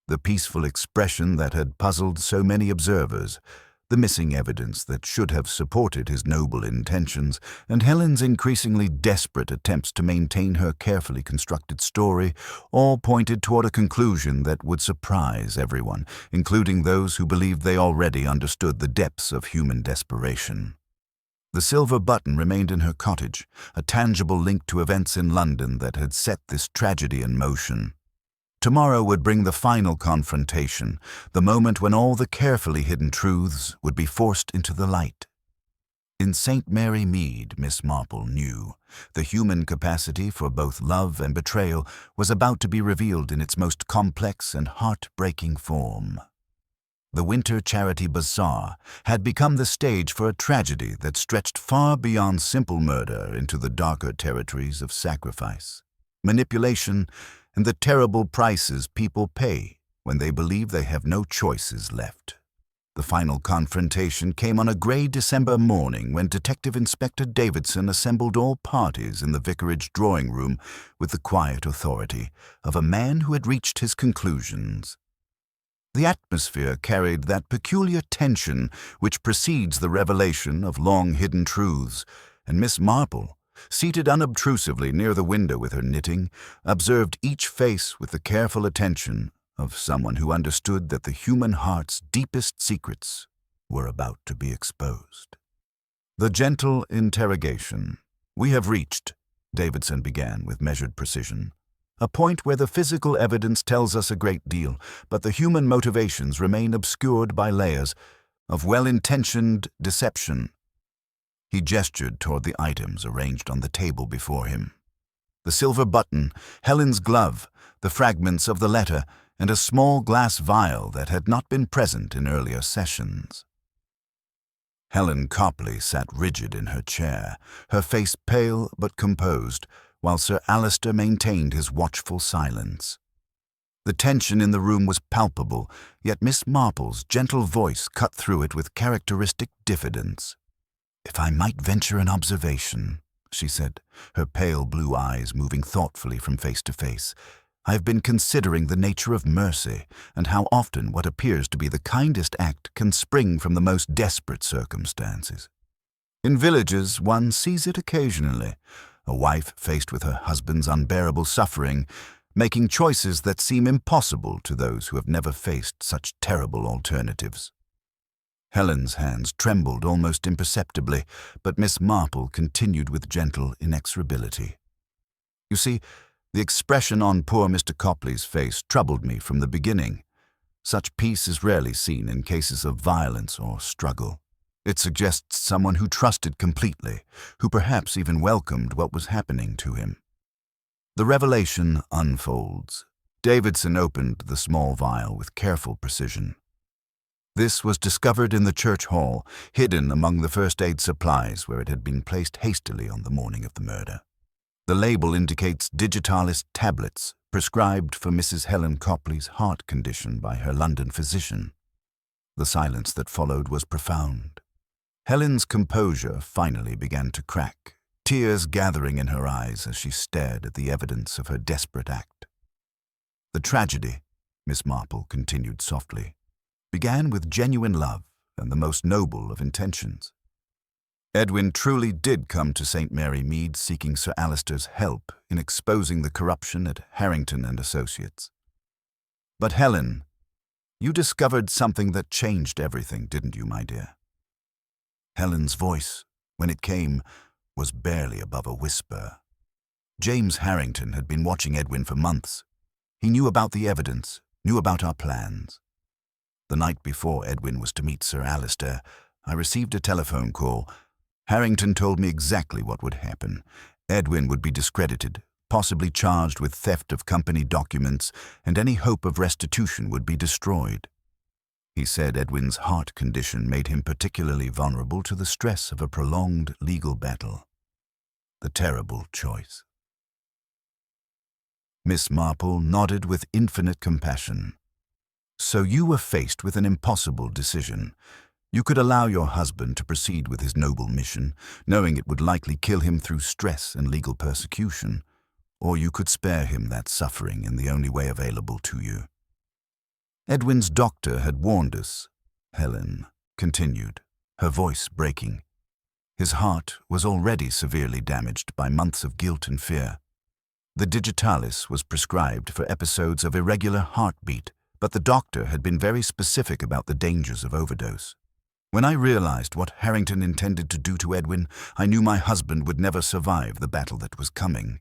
The peaceful expression that had puzzled so many observers, the missing evidence that should have supported his noble intentions, and Helen's increasingly desperate attempts to maintain her carefully constructed story, all pointed toward a conclusion that would surprise everyone, including those who believed they already understood the depths of human desperation. The silver button remained in her cottage, a tangible link to events in London that had set this tragedy in motion. Tomorrow would bring the final confrontation, the moment when all the carefully hidden truths would be forced into the light. In St. Mary Mead, Miss Marple knew, the human capacity for both love and betrayal was about to be revealed in its most complex and heart-breaking form. The winter charity bazaar had become the stage for a tragedy that stretched far beyond simple murder into the darker territories of sacrifice, manipulation, and the terrible prices people pay when they believe they have no choices left. The final confrontation came on a gray December morning when Detective Inspector Davidson assembled all parties in the vicarage drawing room with the quiet authority of a man who had reached his conclusions. The atmosphere carried that peculiar tension which precedes the revelation of long-hidden truths, and Miss Marple, seated unobtrusively near the window with her knitting, observed each face with the careful attention of someone who understood that the human heart's deepest secrets were about to be exposed. The gentle interrogation. "We have reached," Davidson began with measured precision, "a point where the physical evidence tells us a great deal, but the human motivations remain obscured by layers of well-intentioned deception." He gestured toward the items arranged on the table before him. The silver button, Helen's glove, the fragments of the letter, and a small glass vial that had not been present in earlier sessions. Helen Copley sat rigid in her chair, her face pale but composed, while Sir Alister maintained his watchful silence. The tension in the room was palpable, yet Miss Marple's gentle voice cut through it with characteristic diffidence. "If I might venture an observation," she said, her pale blue eyes moving thoughtfully from face to face, "I have been considering the nature of mercy and how often what appears to be the kindest act can spring from the most desperate circumstances. In villages, one sees it occasionally, a wife faced with her husband's unbearable suffering, making choices that seem impossible to those who have never faced such terrible alternatives." Helen's hands trembled almost imperceptibly, but Miss Marple continued with gentle inexorability. "You see, the expression on poor Mr. Copley's face troubled me from the beginning. Such peace is rarely seen in cases of violence or struggle. It suggests someone who trusted completely, who perhaps even welcomed what was happening to him." The revelation unfolds. Davidson opened the small vial with careful precision. This was discovered in the church hall, hidden among the first aid supplies where it had been placed hastily on the morning of the murder. The label indicates digitalis tablets, prescribed for Mrs. Helen Copley's heart condition by her London physician. The silence that followed was profound. Helen's composure finally began to crack, tears gathering in her eyes as she stared at the evidence of her desperate act. "The tragedy," Miss Marple continued softly, "began with genuine love and the most noble of intentions. Edwin truly did come to St. Mary Mead seeking Sir Alister's help in exposing the corruption at Harrington and Associates. But Helen, you discovered something that changed everything, didn't you, my dear?" Helen's voice, when it came, was barely above a whisper. James Harrington had been watching Edwin for months. He knew about the evidence, knew about our plans. The night before Edwin was to meet Sir Alister, I received a telephone call. Harrington told me exactly what would happen. Edwin would be discredited, possibly charged with theft of company documents, and any hope of restitution would be destroyed. He said Edwin's heart condition made him particularly vulnerable to the stress of a prolonged legal battle. The terrible choice. Miss Marple nodded with infinite compassion. "So you were faced with an impossible decision. You could allow your husband to proceed with his noble mission, knowing it would likely kill him through stress and legal persecution, or you could spare him that suffering in the only way available to you. Edwin's doctor had warned us," Helen continued, her voice breaking. "His heart was already severely damaged by months of guilt and fear. The digitalis was prescribed for episodes of irregular heartbeat, but the doctor had been very specific about the dangers of overdose. When I realized what Harrington intended to do to Edwin, I knew my husband would never survive the battle that was coming."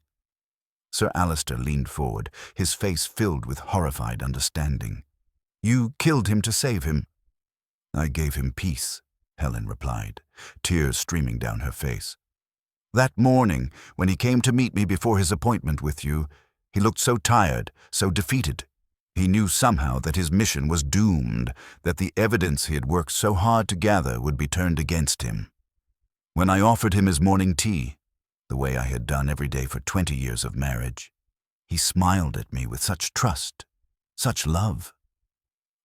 Sir Alister leaned forward, his face filled with horrified understanding. "You killed him to save him?" "I gave him peace," Helen replied, tears streaming down her face. "That morning, when he came to meet me before his appointment with you, he looked so tired, so defeated. He knew somehow that his mission was doomed, that the evidence he had worked so hard to gather would be turned against him. When I offered him his morning tea, the way I had done every day for 20 years of marriage, he smiled at me with such trust, such love.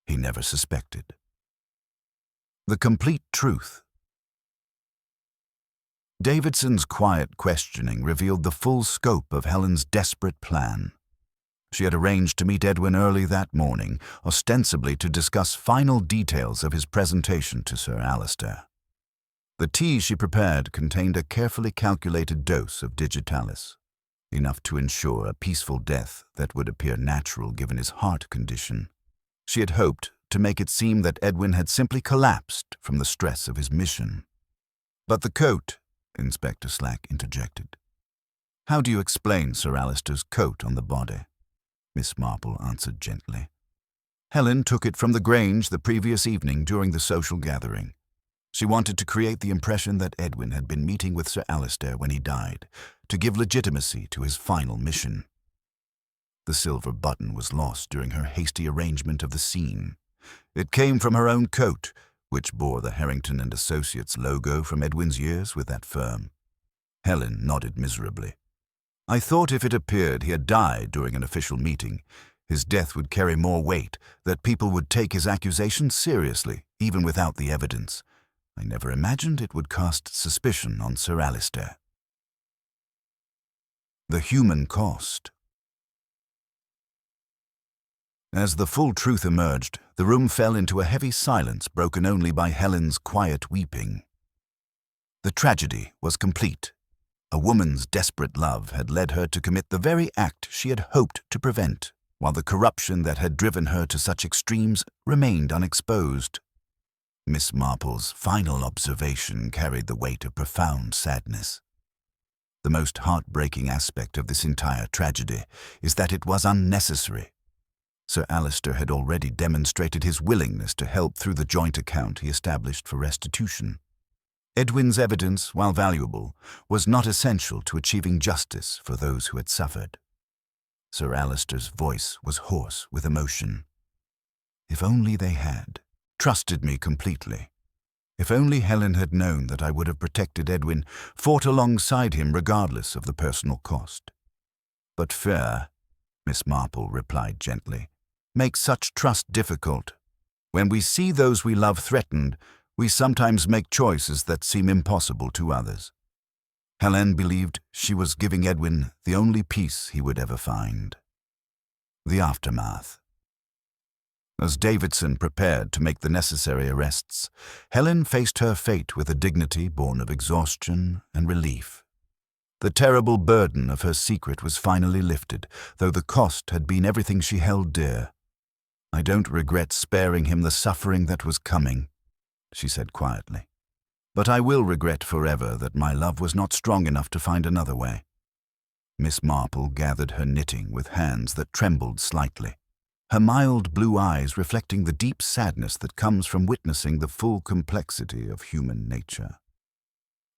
He never suspected. The complete truth. Davidson's quiet questioning revealed the full scope of Helen's desperate plan. She had arranged to meet Edwin early that morning, ostensibly to discuss final details of his presentation to Sir Alistair. The tea she prepared contained a carefully calculated dose of digitalis, enough to ensure a peaceful death that would appear natural given his heart condition. She had hoped to make it seem that Edwin had simply collapsed from the stress of his mission. "But the coat," Inspector Slack interjected. "How do you explain Sir Alistair's coat on the body?" Miss Marple answered gently. "Helen took it from the Grange the previous evening during the social gathering. She wanted to create the impression that Edwin had been meeting with Sir Alistair when he died, to give legitimacy to his final mission." The silver button was lost during her hasty arrangement of the scene. It came from her own coat, which bore the Harrington and Associates logo from Edwin's years with that firm. Helen nodded miserably. "I thought if it appeared he had died during an official meeting, his death would carry more weight, that people would take his accusation seriously, even without the evidence. I never imagined it would cast suspicion on Sir Alistair." The human cost. As the full truth emerged, the room fell into a heavy silence broken only by Helen's quiet weeping. The tragedy was complete. A woman's desperate love had led her to commit the very act she had hoped to prevent, while the corruption that had driven her to such extremes remained unexposed. Miss Marple's final observation carried the weight of profound sadness. The most heartbreaking aspect of this entire tragedy is that it was unnecessary. Sir Alistair had already demonstrated his willingness to help through the joint account he established for restitution. Edwin's evidence, while valuable, was not essential to achieving justice for those who had suffered. Sir Alistair's voice was hoarse with emotion. If only they had trusted me completely. If only Helen had known that I would have protected Edwin, fought alongside him regardless of the personal cost. But fear, Miss Marple replied gently, makes such trust difficult. When we see those we love threatened, we sometimes make choices that seem impossible to others. Helen believed she was giving Edwin the only peace he would ever find. The aftermath. As Davidson prepared to make the necessary arrests, Helen faced her fate with a dignity born of exhaustion and relief. The terrible burden of her secret was finally lifted, though the cost had been everything she held dear. "I don't regret sparing him the suffering that was coming," she said quietly. "But I will regret forever that my love was not strong enough to find another way." Miss Marple gathered her knitting with hands that trembled slightly, her mild blue eyes reflecting the deep sadness that comes from witnessing the full complexity of human nature.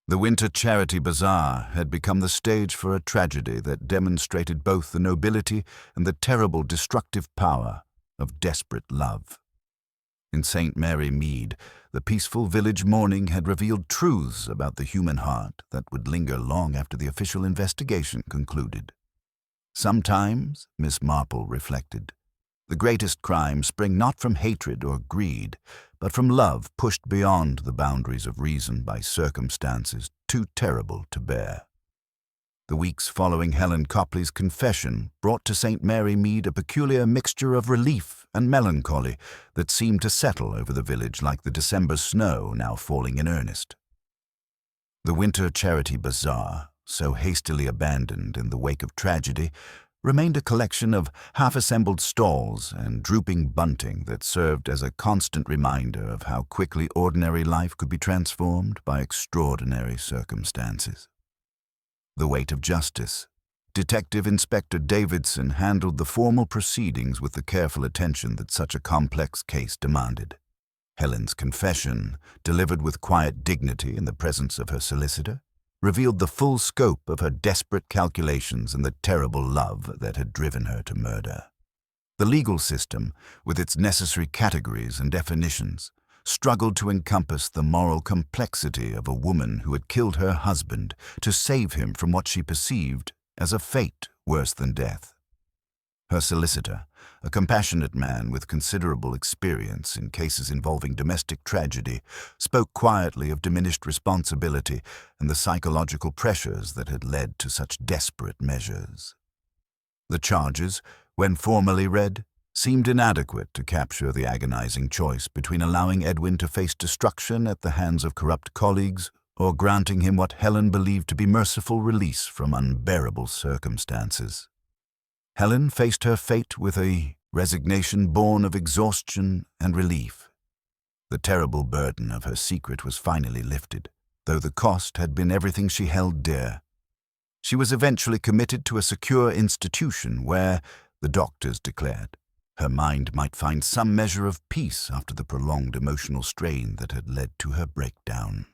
The winter charity bazaar had become the stage for a tragedy that demonstrated both the nobility and the terrible destructive power of desperate love. In St. Mary Mead, the peaceful village morning had revealed truths about the human heart that would linger long after the official investigation concluded. Sometimes, Miss Marple reflected, the greatest crimes spring not from hatred or greed, but from love pushed beyond the boundaries of reason by circumstances too terrible to bear. The weeks following Helen Copley's confession brought to St. Mary Mead a peculiar mixture of relief and melancholy that seemed to settle over the village like the December snow now falling in earnest. The winter charity bazaar, so hastily abandoned in the wake of tragedy, remained a collection of half-assembled stalls and drooping bunting that served as a constant reminder of how quickly ordinary life could be transformed by extraordinary circumstances. The weight of justice. Detective Inspector Davidson handled the formal proceedings with the careful attention that such a complex case demanded. Helen's confession, delivered with quiet dignity in the presence of her solicitor, revealed the full scope of her desperate calculations and the terrible love that had driven her to murder. The legal system, with its necessary categories and definitions, struggled to encompass the moral complexity of a woman who had killed her husband to save him from what she perceived as a fate worse than death. Her solicitor, a compassionate man with considerable experience in cases involving domestic tragedy, spoke quietly of diminished responsibility and the psychological pressures that had led to such desperate measures. The charges, when formally read, seemed inadequate to capture the agonizing choice between allowing Edwin to face destruction at the hands of corrupt colleagues or granting him what Helen believed to be merciful release from unbearable circumstances. Helen faced her fate with a resignation born of exhaustion and relief. The terrible burden of her secret was finally lifted, though the cost had been everything she held dear. She was eventually committed to a secure institution where, the doctors declared, her mind might find some measure of peace after the prolonged emotional strain that had led to her breakdown.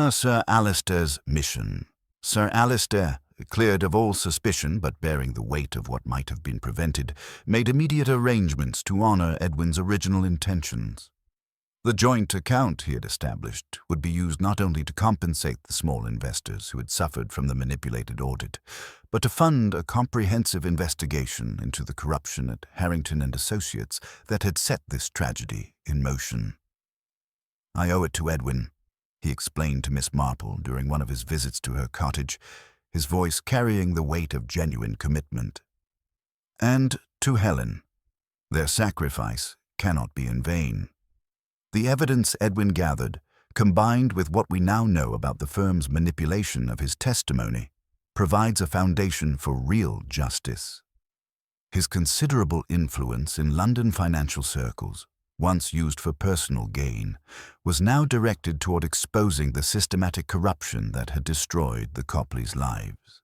Sir Alistair's mission. Sir Alistair, cleared of all suspicion but bearing the weight of what might have been prevented, made immediate arrangements to honor Edwin's original intentions. The joint account he had established would be used not only to compensate the small investors who had suffered from the manipulated audit, but to fund a comprehensive investigation into the corruption at Harrington and Associates that had set this tragedy in motion. "I owe it to Edwin," he explained to Miss Marple during one of his visits to her cottage, his voice carrying the weight of genuine commitment. "And to Helen. Their sacrifice cannot be in vain." The evidence Edwin gathered, combined with what we now know about the firm's manipulation of his testimony, provides a foundation for real justice. His considerable influence in London financial circles, once used for personal gain, was now directed toward exposing the systematic corruption that had destroyed the Copleys' lives.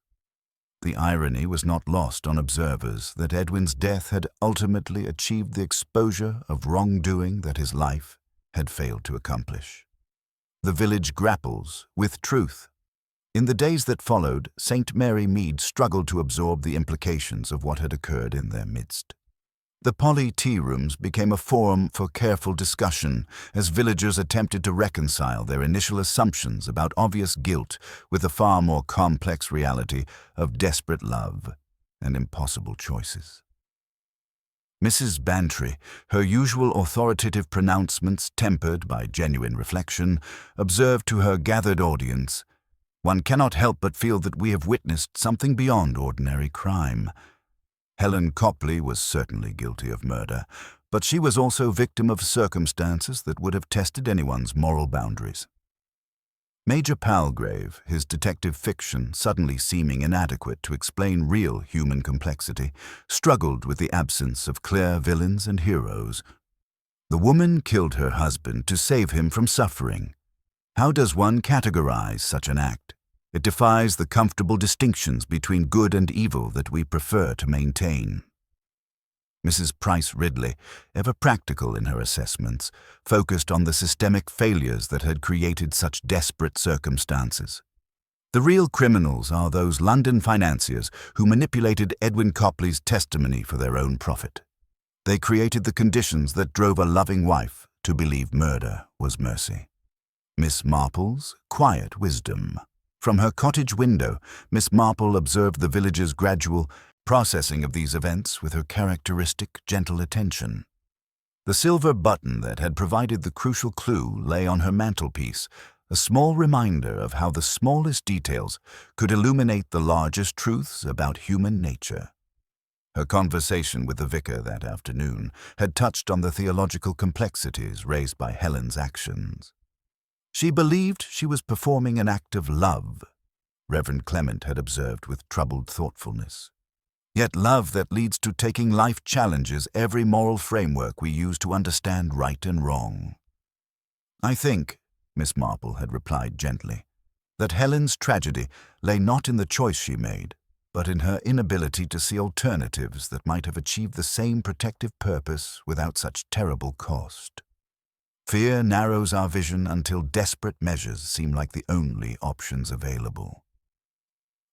The irony was not lost on observers that Edwin's death had ultimately achieved the exposure of wrongdoing that his life had failed to accomplish. The village grapples with truth. In the days that followed, St. Mary Mead struggled to absorb the implications of what had occurred in their midst. The Polly tea rooms became a forum for careful discussion as villagers attempted to reconcile their initial assumptions about obvious guilt with the far more complex reality of desperate love and impossible choices. Mrs. Bantry, her usual authoritative pronouncements tempered by genuine reflection, observed to her gathered audience, "One cannot help but feel that we have witnessed something beyond ordinary crime. Helen Copley was certainly guilty of murder, but she was also victim of circumstances that would have tested anyone's moral boundaries." Major Palgrave, his detective fiction suddenly seeming inadequate to explain real human complexity, struggled with the absence of clear villains and heroes. The woman killed her husband to save him from suffering. How does one categorize such an act? It defies the comfortable distinctions between good and evil that we prefer to maintain. Mrs. Price Ridley, ever practical in her assessments, focused on the systemic failures that had created such desperate circumstances. The real criminals are those London financiers who manipulated Edwin Copley's testimony for their own profit. They created the conditions that drove a loving wife to believe murder was mercy. Miss Marple's quiet wisdom. From her cottage window, Miss Marple observed the village's gradual processing of these events with her characteristic gentle attention. The silver button that had provided the crucial clue lay on her mantelpiece, a small reminder of how the smallest details could illuminate the largest truths about human nature. Her conversation with the vicar that afternoon had touched on the theological complexities raised by Helen's actions. She believed she was performing an act of love, Reverend Clement had observed with troubled thoughtfulness. Yet love that leads to taking life challenges every moral framework we use to understand right and wrong. "I think," Miss Marple had replied gently, "that Helen's tragedy lay not in the choice she made, but in her inability to see alternatives that might have achieved the same protective purpose without such terrible cost. Fear narrows our vision until desperate measures seem like the only options available."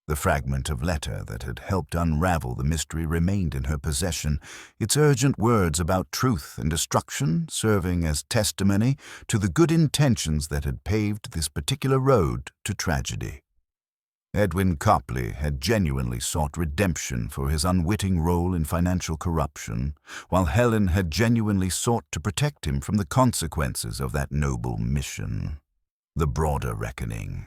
The fragment of letter that had helped unravel the mystery remained in her possession, its urgent words about truth and destruction serving as testimony to the good intentions that had paved this particular road to tragedy. Edwin Copley had genuinely sought redemption for his unwitting role in financial corruption, while Helen had genuinely sought to protect him from the consequences of that noble mission. The broader reckoning.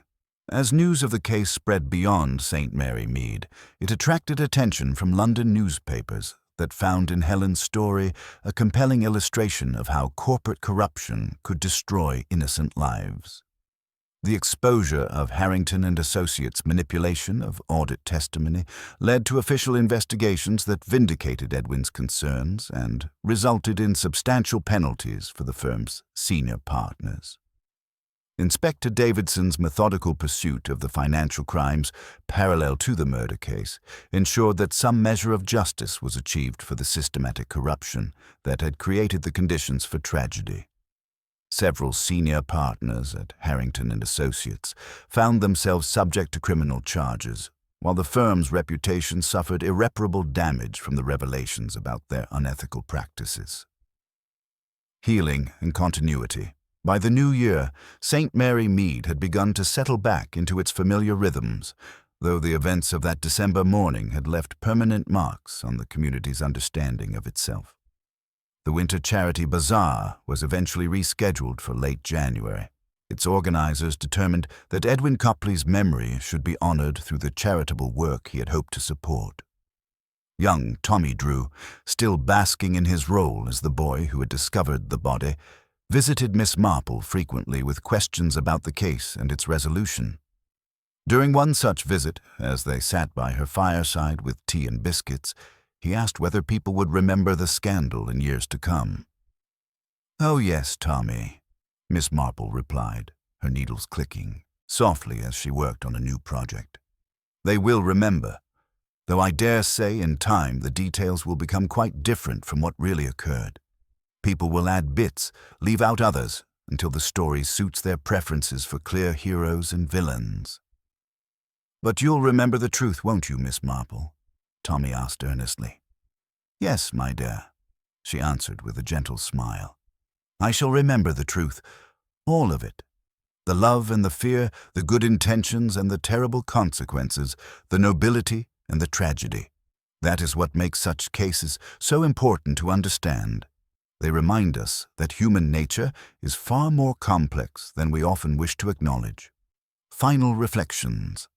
As news of the case spread beyond St. Mary Mead, it attracted attention from London newspapers that found in Helen's story a compelling illustration of how corporate corruption could destroy innocent lives. The exposure of Harrington and Associates' manipulation of audit testimony led to official investigations that vindicated Edwin's concerns and resulted in substantial penalties for the firm's senior partners. Inspector Davidson's methodical pursuit of the financial crimes parallel to the murder case ensured that some measure of justice was achieved for the systematic corruption that had created the conditions for tragedy. Several senior partners at Harrington and Associates found themselves subject to criminal charges, while the firm's reputation suffered irreparable damage from the revelations about their unethical practices. Healing and continuity. By the new year, St. Mary Mead had begun to settle back into its familiar rhythms, though the events of that December morning had left permanent marks on the community's understanding of itself. The winter charity Bazaar was eventually rescheduled for late January. Its organizers determined that Edwin Copley's memory should be honored through the charitable work he had hoped to support. Young Tommy Drew, still basking in his role as the boy who had discovered the body, visited Miss Marple frequently with questions about the case and its resolution. During one such visit, as they sat by her fireside with tea and biscuits, he asked whether people would remember the scandal in years to come. "Oh yes, Tommy," Miss Marple replied, her needles clicking softly as she worked on a new project. "They will remember, though I dare say in time the details will become quite different from what really occurred. People will add bits, leave out others, until the story suits their preferences for clear heroes and villains." "But you'll remember the truth, won't you, Miss Marple?" Tommy asked earnestly. "Yes, my dear," she answered with a gentle smile. "I shall remember the truth, all of it. The love and the fear, the good intentions and the terrible consequences, the nobility and the tragedy. That is what makes such cases so important to understand. They remind us that human nature is far more complex than we often wish to acknowledge." Final reflections.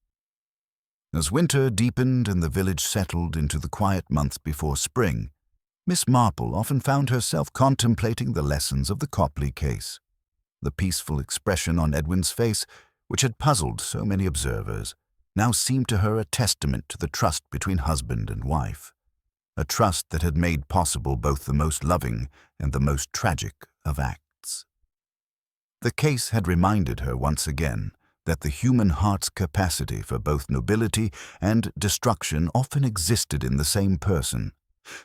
As winter deepened and the village settled into the quiet months before spring, Miss Marple often found herself contemplating the lessons of the Copley case. The peaceful expression on Edwin's face, which had puzzled so many observers, now seemed to her a testament to the trust between husband and wife, a trust that had made possible both the most loving and the most tragic of acts. The case had reminded her once again that the human heart's capacity for both nobility and destruction often existed in the same person,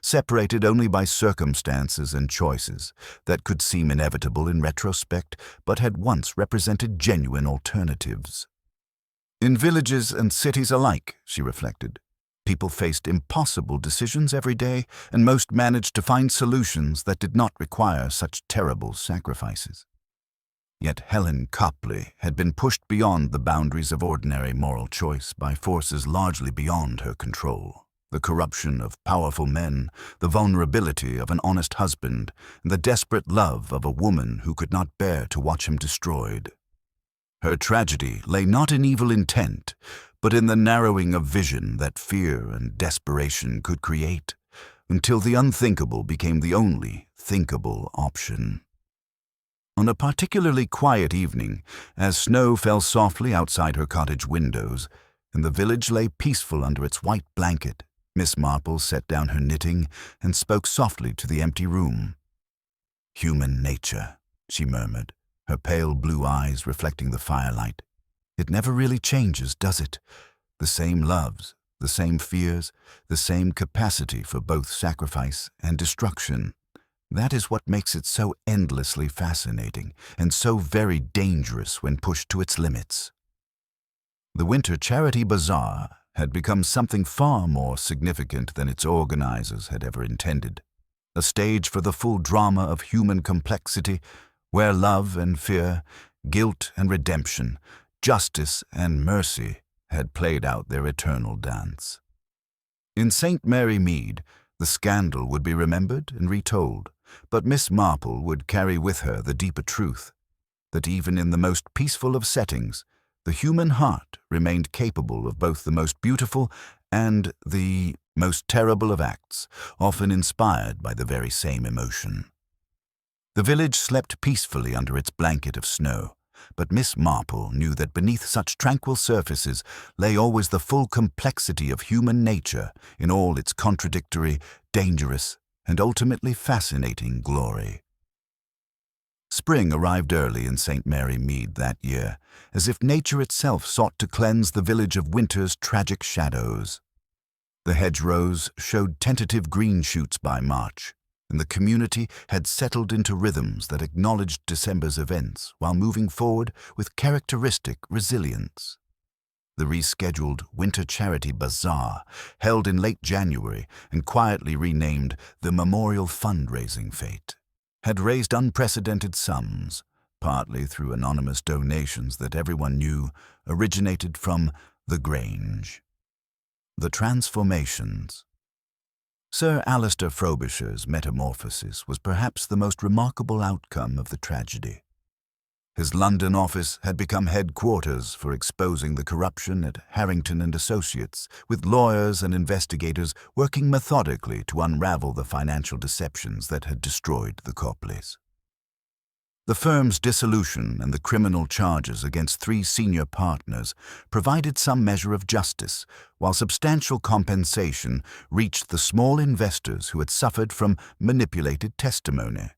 separated only by circumstances and choices that could seem inevitable in retrospect but had once represented genuine alternatives. In villages and cities alike, she reflected, people faced impossible decisions every day, and most managed to find solutions that did not require such terrible sacrifices. Yet Helen Copley had been pushed beyond the boundaries of ordinary moral choice by forces largely beyond her control. The corruption of powerful men, the vulnerability of an honest husband, and the desperate love of a woman who could not bear to watch him destroyed. Her tragedy lay not in evil intent, but in the narrowing of vision that fear and desperation could create, until the unthinkable became the only thinkable option. On a particularly quiet evening, as snow fell softly outside her cottage windows, and the village lay peaceful under its white blanket, Miss Marple set down her knitting and spoke softly to the empty room. "Human nature," she murmured, her pale blue eyes reflecting the firelight. "It never really changes, does it? The same loves, the same fears, the same capacity for both sacrifice and destruction. That is what makes it so endlessly fascinating and so very dangerous when pushed to its limits." The winter charity bazaar had become something far more significant than its organizers had ever intended. A stage for the full drama of human complexity, where love and fear, guilt and redemption, justice and mercy had played out their eternal dance. In St. Mary Mead, the scandal would be remembered and retold, but Miss Marple would carry with her the deeper truth that even in the most peaceful of settings, the human heart remained capable of both the most beautiful and the most terrible of acts, often inspired by the very same emotion. The village slept peacefully under its blanket of snow, but Miss Marple knew that beneath such tranquil surfaces lay always the full complexity of human nature in all its contradictory, dangerous, and ultimately fascinating glory. Spring arrived early in St. Mary Mead that year, as if nature itself sought to cleanse the village of winter's tragic shadows. The hedgerows showed tentative green shoots by March, and the community had settled into rhythms that acknowledged December's events while moving forward with characteristic resilience. The rescheduled Winter Charity Bazaar, held in late January and quietly renamed the Memorial Fundraising Fete, had raised unprecedented sums, partly through anonymous donations that everyone knew originated from the Grange. The transformations. Sir Alistair Frobisher's metamorphosis was perhaps the most remarkable outcome of the tragedy. His London office had become headquarters for exposing the corruption at Harrington and Associates, with lawyers and investigators working methodically to unravel the financial deceptions that had destroyed the Copleys. The firm's dissolution and the criminal charges against 3 senior partners provided some measure of justice, while substantial compensation reached the small investors who had suffered from manipulated testimony.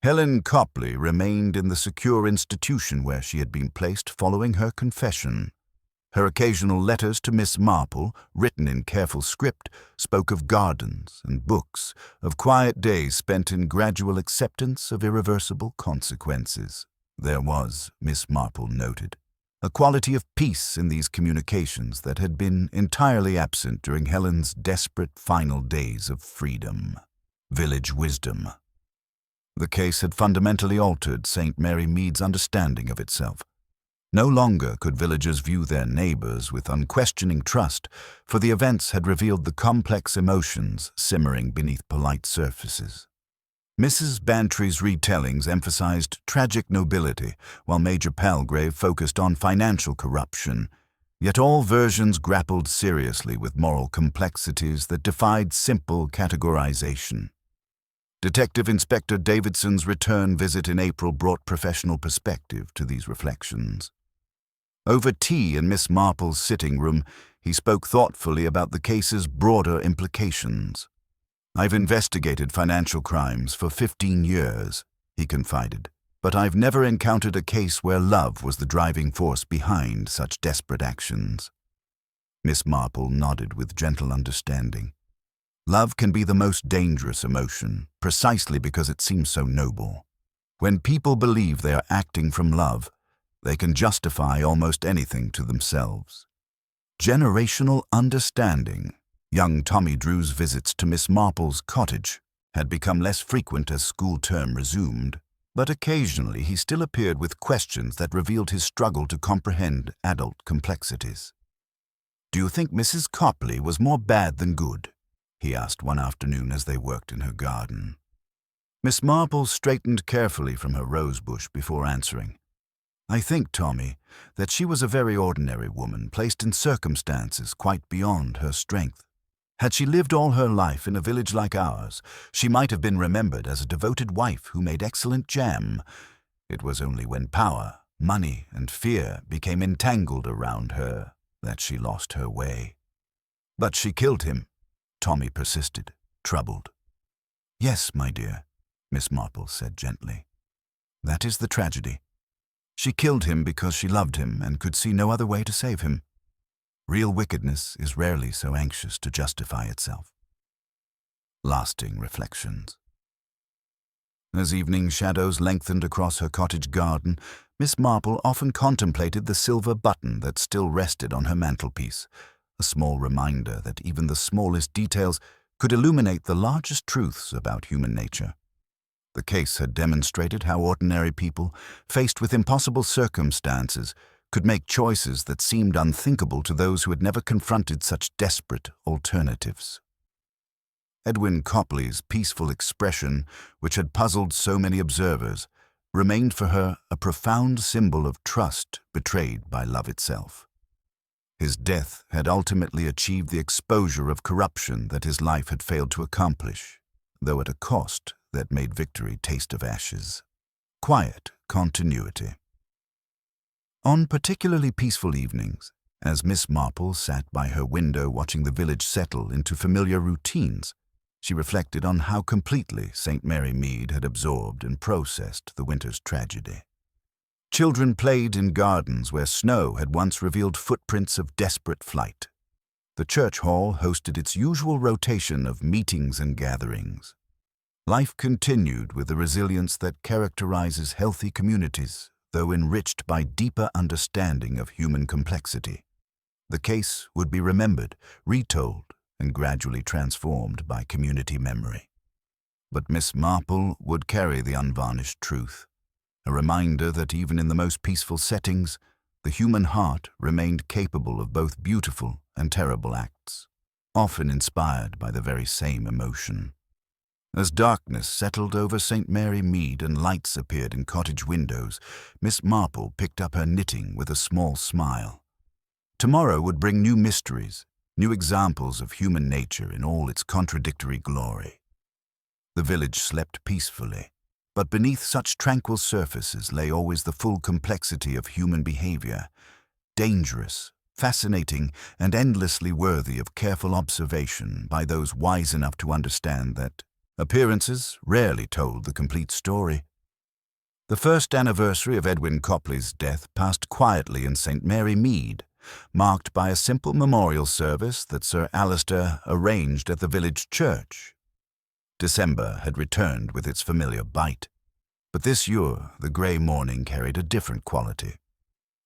Helen Copley remained in the secure institution where she had been placed following her confession. Her occasional letters to Miss Marple, written in careful script, spoke of gardens and books, of quiet days spent in gradual acceptance of irreversible consequences. There was, Miss Marple noted, a quality of peace in these communications that had been entirely absent during Helen's desperate final days of freedom. Village wisdom. The case had fundamentally altered St. Mary Mead's understanding of itself. No longer could villagers view their neighbors with unquestioning trust, for the events had revealed the complex emotions simmering beneath polite surfaces. Mrs. Bantry's retellings emphasized tragic nobility, while Major Palgrave focused on financial corruption, yet all versions grappled seriously with moral complexities that defied simple categorization. Detective Inspector Davidson's return visit in April brought professional perspective to these reflections. Over tea in Miss Marple's sitting room, he spoke thoughtfully about the case's broader implications. "I've investigated financial crimes for 15 years, he confided, but I've never encountered a case where love was the driving force behind such desperate actions." Miss Marple nodded with gentle understanding. Love can be the most dangerous emotion, precisely because it seems so noble. When people believe they are acting from love, they can justify almost anything to themselves. Generational understanding. Young Tommy Drew's visits to Miss Marple's cottage had become less frequent as school term resumed, but occasionally he still appeared with questions that revealed his struggle to comprehend adult complexities. "Do you think Mrs. Copley was more bad than good?" he asked one afternoon as they worked in her garden. Miss Marple straightened carefully from her rosebush before answering. "I think, Tommy, that she was a very ordinary woman, placed in circumstances quite beyond her strength. Had she lived all her life in a village like ours, she might have been remembered as a devoted wife who made excellent jam. It was only when power, money, and fear became entangled around her that she lost her way." "But she killed him," Tommy persisted, troubled. "Yes, my dear," Miss Marple said gently. "That is the tragedy. She killed him because she loved him and could see no other way to save him. Real wickedness is rarely so anxious to justify itself." Lasting reflections. As evening shadows lengthened across her cottage garden, Miss Marple often contemplated the silver button that still rested on her mantelpiece, a small reminder that even the smallest details could illuminate the largest truths about human nature. The case had demonstrated how ordinary people, faced with impossible circumstances, could make choices that seemed unthinkable to those who had never confronted such desperate alternatives. Edwin Copley's peaceful expression, which had puzzled so many observers, remained for her a profound symbol of trust betrayed by love itself. His death had ultimately achieved the exposure of corruption that his life had failed to accomplish, though at a cost that made victory taste of ashes. Quiet continuity. On particularly peaceful evenings, as Miss Marple sat by her window watching the village settle into familiar routines, she reflected on how completely St. Mary Mead had absorbed and processed the winter's tragedy. Children played in gardens where snow had once revealed footprints of desperate flight. The church hall hosted its usual rotation of meetings and gatherings. Life continued with the resilience that characterizes healthy communities, though enriched by deeper understanding of human complexity. The case would be remembered, retold, and gradually transformed by community memory. But Miss Marple would carry the unvarnished truth, a reminder that even in the most peaceful settings, the human heart remained capable of both beautiful and terrible acts, often inspired by the very same emotion. As darkness settled over St. Mary Mead and lights appeared in cottage windows, Miss Marple picked up her knitting with a small smile. Tomorrow would bring new mysteries, new examples of human nature in all its contradictory glory. The village slept peacefully, but beneath such tranquil surfaces lay always the full complexity of human behavior, dangerous, fascinating, and endlessly worthy of careful observation by those wise enough to understand that appearances rarely told the complete story. The first anniversary of Edwin Copley's death passed quietly in St. Mary Mead, marked by a simple memorial service that Sir Alistair arranged at the village church. December had returned with its familiar bite, but this year the grey morning carried a different quality.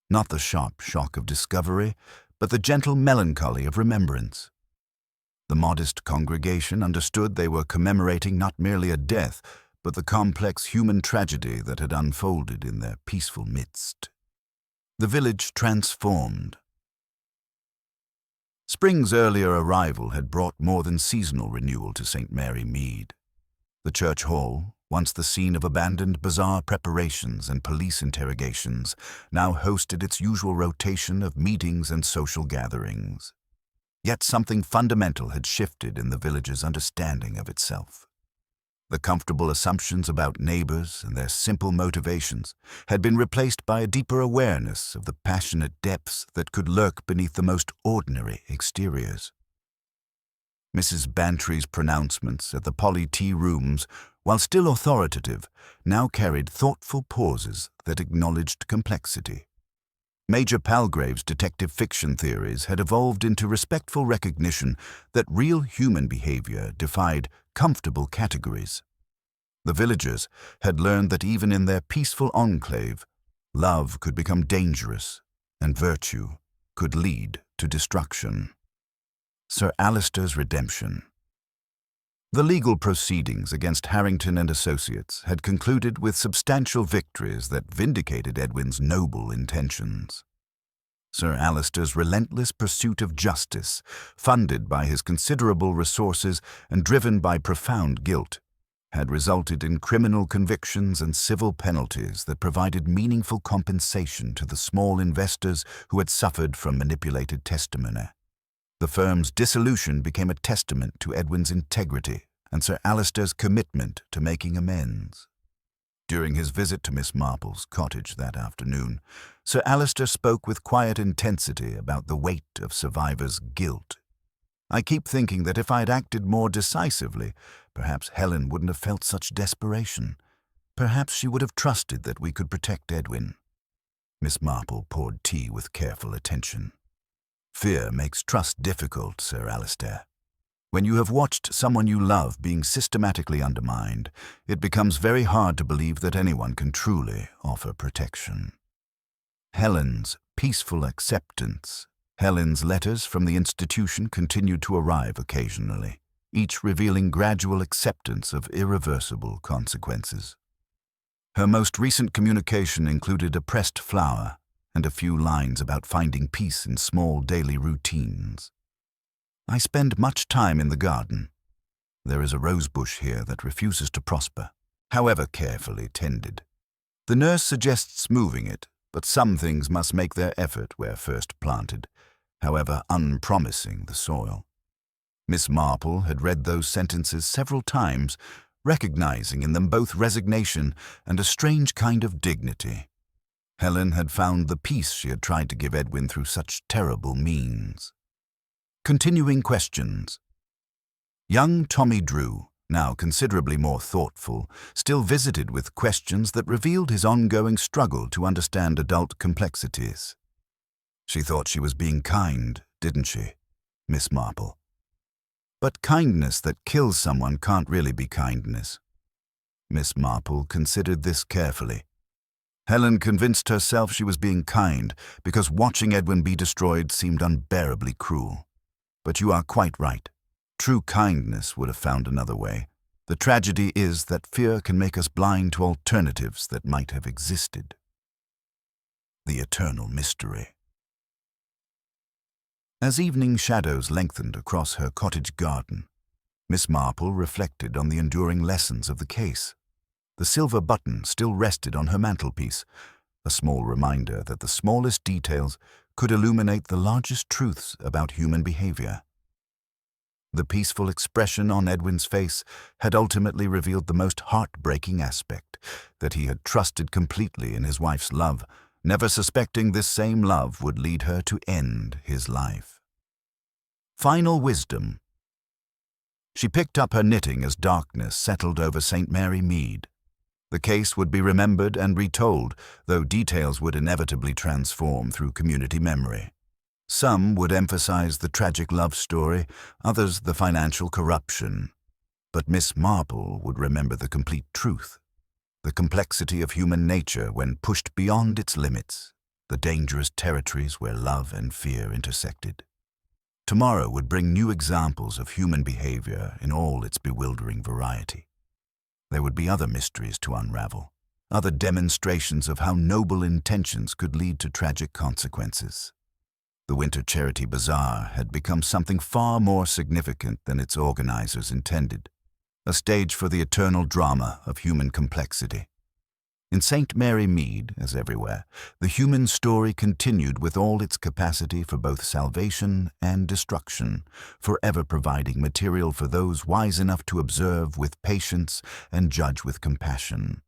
Not the sharp shock of discovery, but the gentle melancholy of remembrance. The modest congregation understood they were commemorating not merely a death, but the complex human tragedy that had unfolded in their peaceful midst. The village transformed. Spring's earlier arrival had brought more than seasonal renewal to St. Mary Mead. The church hall, once the scene of abandoned bazaar preparations and police interrogations, now hosted its usual rotation of meetings and social gatherings. Yet something fundamental had shifted in the village's understanding of itself. The comfortable assumptions about neighbors and their simple motivations had been replaced by a deeper awareness of the passionate depths that could lurk beneath the most ordinary exteriors. Mrs. Bantry's pronouncements at the Polly tea rooms, while still authoritative, now carried thoughtful pauses that acknowledged complexity. Major Palgrave's detective fiction theories had evolved into respectful recognition that real human behavior defied comfortable categories. The villagers had learned that even in their peaceful enclave, love could become dangerous and virtue could lead to destruction. Sir Alistair's redemption. The legal proceedings against Harrington and Associates had concluded with substantial victories that vindicated Edwin's noble intentions. Sir Alistair's relentless pursuit of justice, funded by his considerable resources and driven by profound guilt, had resulted in criminal convictions and civil penalties that provided meaningful compensation to the small investors who had suffered from manipulated testimony. The firm's dissolution became a testament to Edwin's integrity and Sir Alistair's commitment to making amends. During his visit to Miss Marple's cottage that afternoon, Sir Alistair spoke with quiet intensity about the weight of survivors' guilt. "I keep thinking that if I had acted more decisively, perhaps Helen wouldn't have felt such desperation. Perhaps she would have trusted that we could protect Edwin." Miss Marple poured tea with careful attention. "Fear makes trust difficult, Sir Alistair. When you have watched someone you love being systematically undermined, it becomes very hard to believe that anyone can truly offer protection." Helen's peaceful acceptance Helen's letters from the institution continued to arrive occasionally, each revealing gradual acceptance of irreversible consequences. Her most recent communication included a pressed flower and a few lines about finding peace in small daily routines. I spend much time in the garden. There is a rose bush here that refuses to prosper, however carefully tended. The nurse suggests moving it, but some things must make their effort where first planted, however unpromising the soil. Miss Marple had read those sentences several times, recognizing in them both resignation and a strange kind of dignity. Helen had found the peace she had tried to give Edwin through such terrible means. Continuing questions. Young Tommy Drew, now considerably more thoughtful, still visited with questions that revealed his ongoing struggle to understand adult complexities. She thought she was being kind, didn't she, Miss Marple? But kindness that kills someone can't really be kindness. Miss Marple considered this carefully. Helen convinced herself she was being kind because watching Edwin be destroyed seemed unbearably cruel. But you are quite right. True kindness would have found another way. The tragedy is that fear can make us blind to alternatives that might have existed. The eternal mystery. As evening shadows lengthened across her cottage garden, Miss Marple reflected on the enduring lessons of the case. The silver button still rested on her mantelpiece, a small reminder that the smallest details could illuminate the largest truths about human behavior. The peaceful expression on Edwin's face had ultimately revealed the most heartbreaking aspect, that he had trusted completely in his wife's love, never suspecting this same love would lead her to end his life. Final wisdom. She picked up her knitting as darkness settled over St. Mary Mead. The case would be remembered and retold, though details would inevitably transform through community memory. Some would emphasize the tragic love story, others the financial corruption. But Miss Marple would remember the complete truth, the complexity of human nature when pushed beyond its limits, the dangerous territories where love and fear intersected. Tomorrow would bring new examples of human behavior in all its bewildering variety. There would be other mysteries to unravel, other demonstrations of how noble intentions could lead to tragic consequences. The Winter Charity Bazaar had become something far more significant than its organizers intended, a stage for the eternal drama of human complexity. In St. Mary Mead, as everywhere, the human story continued with all its capacity for both salvation and destruction, forever providing material for those wise enough to observe with patience and judge with compassion.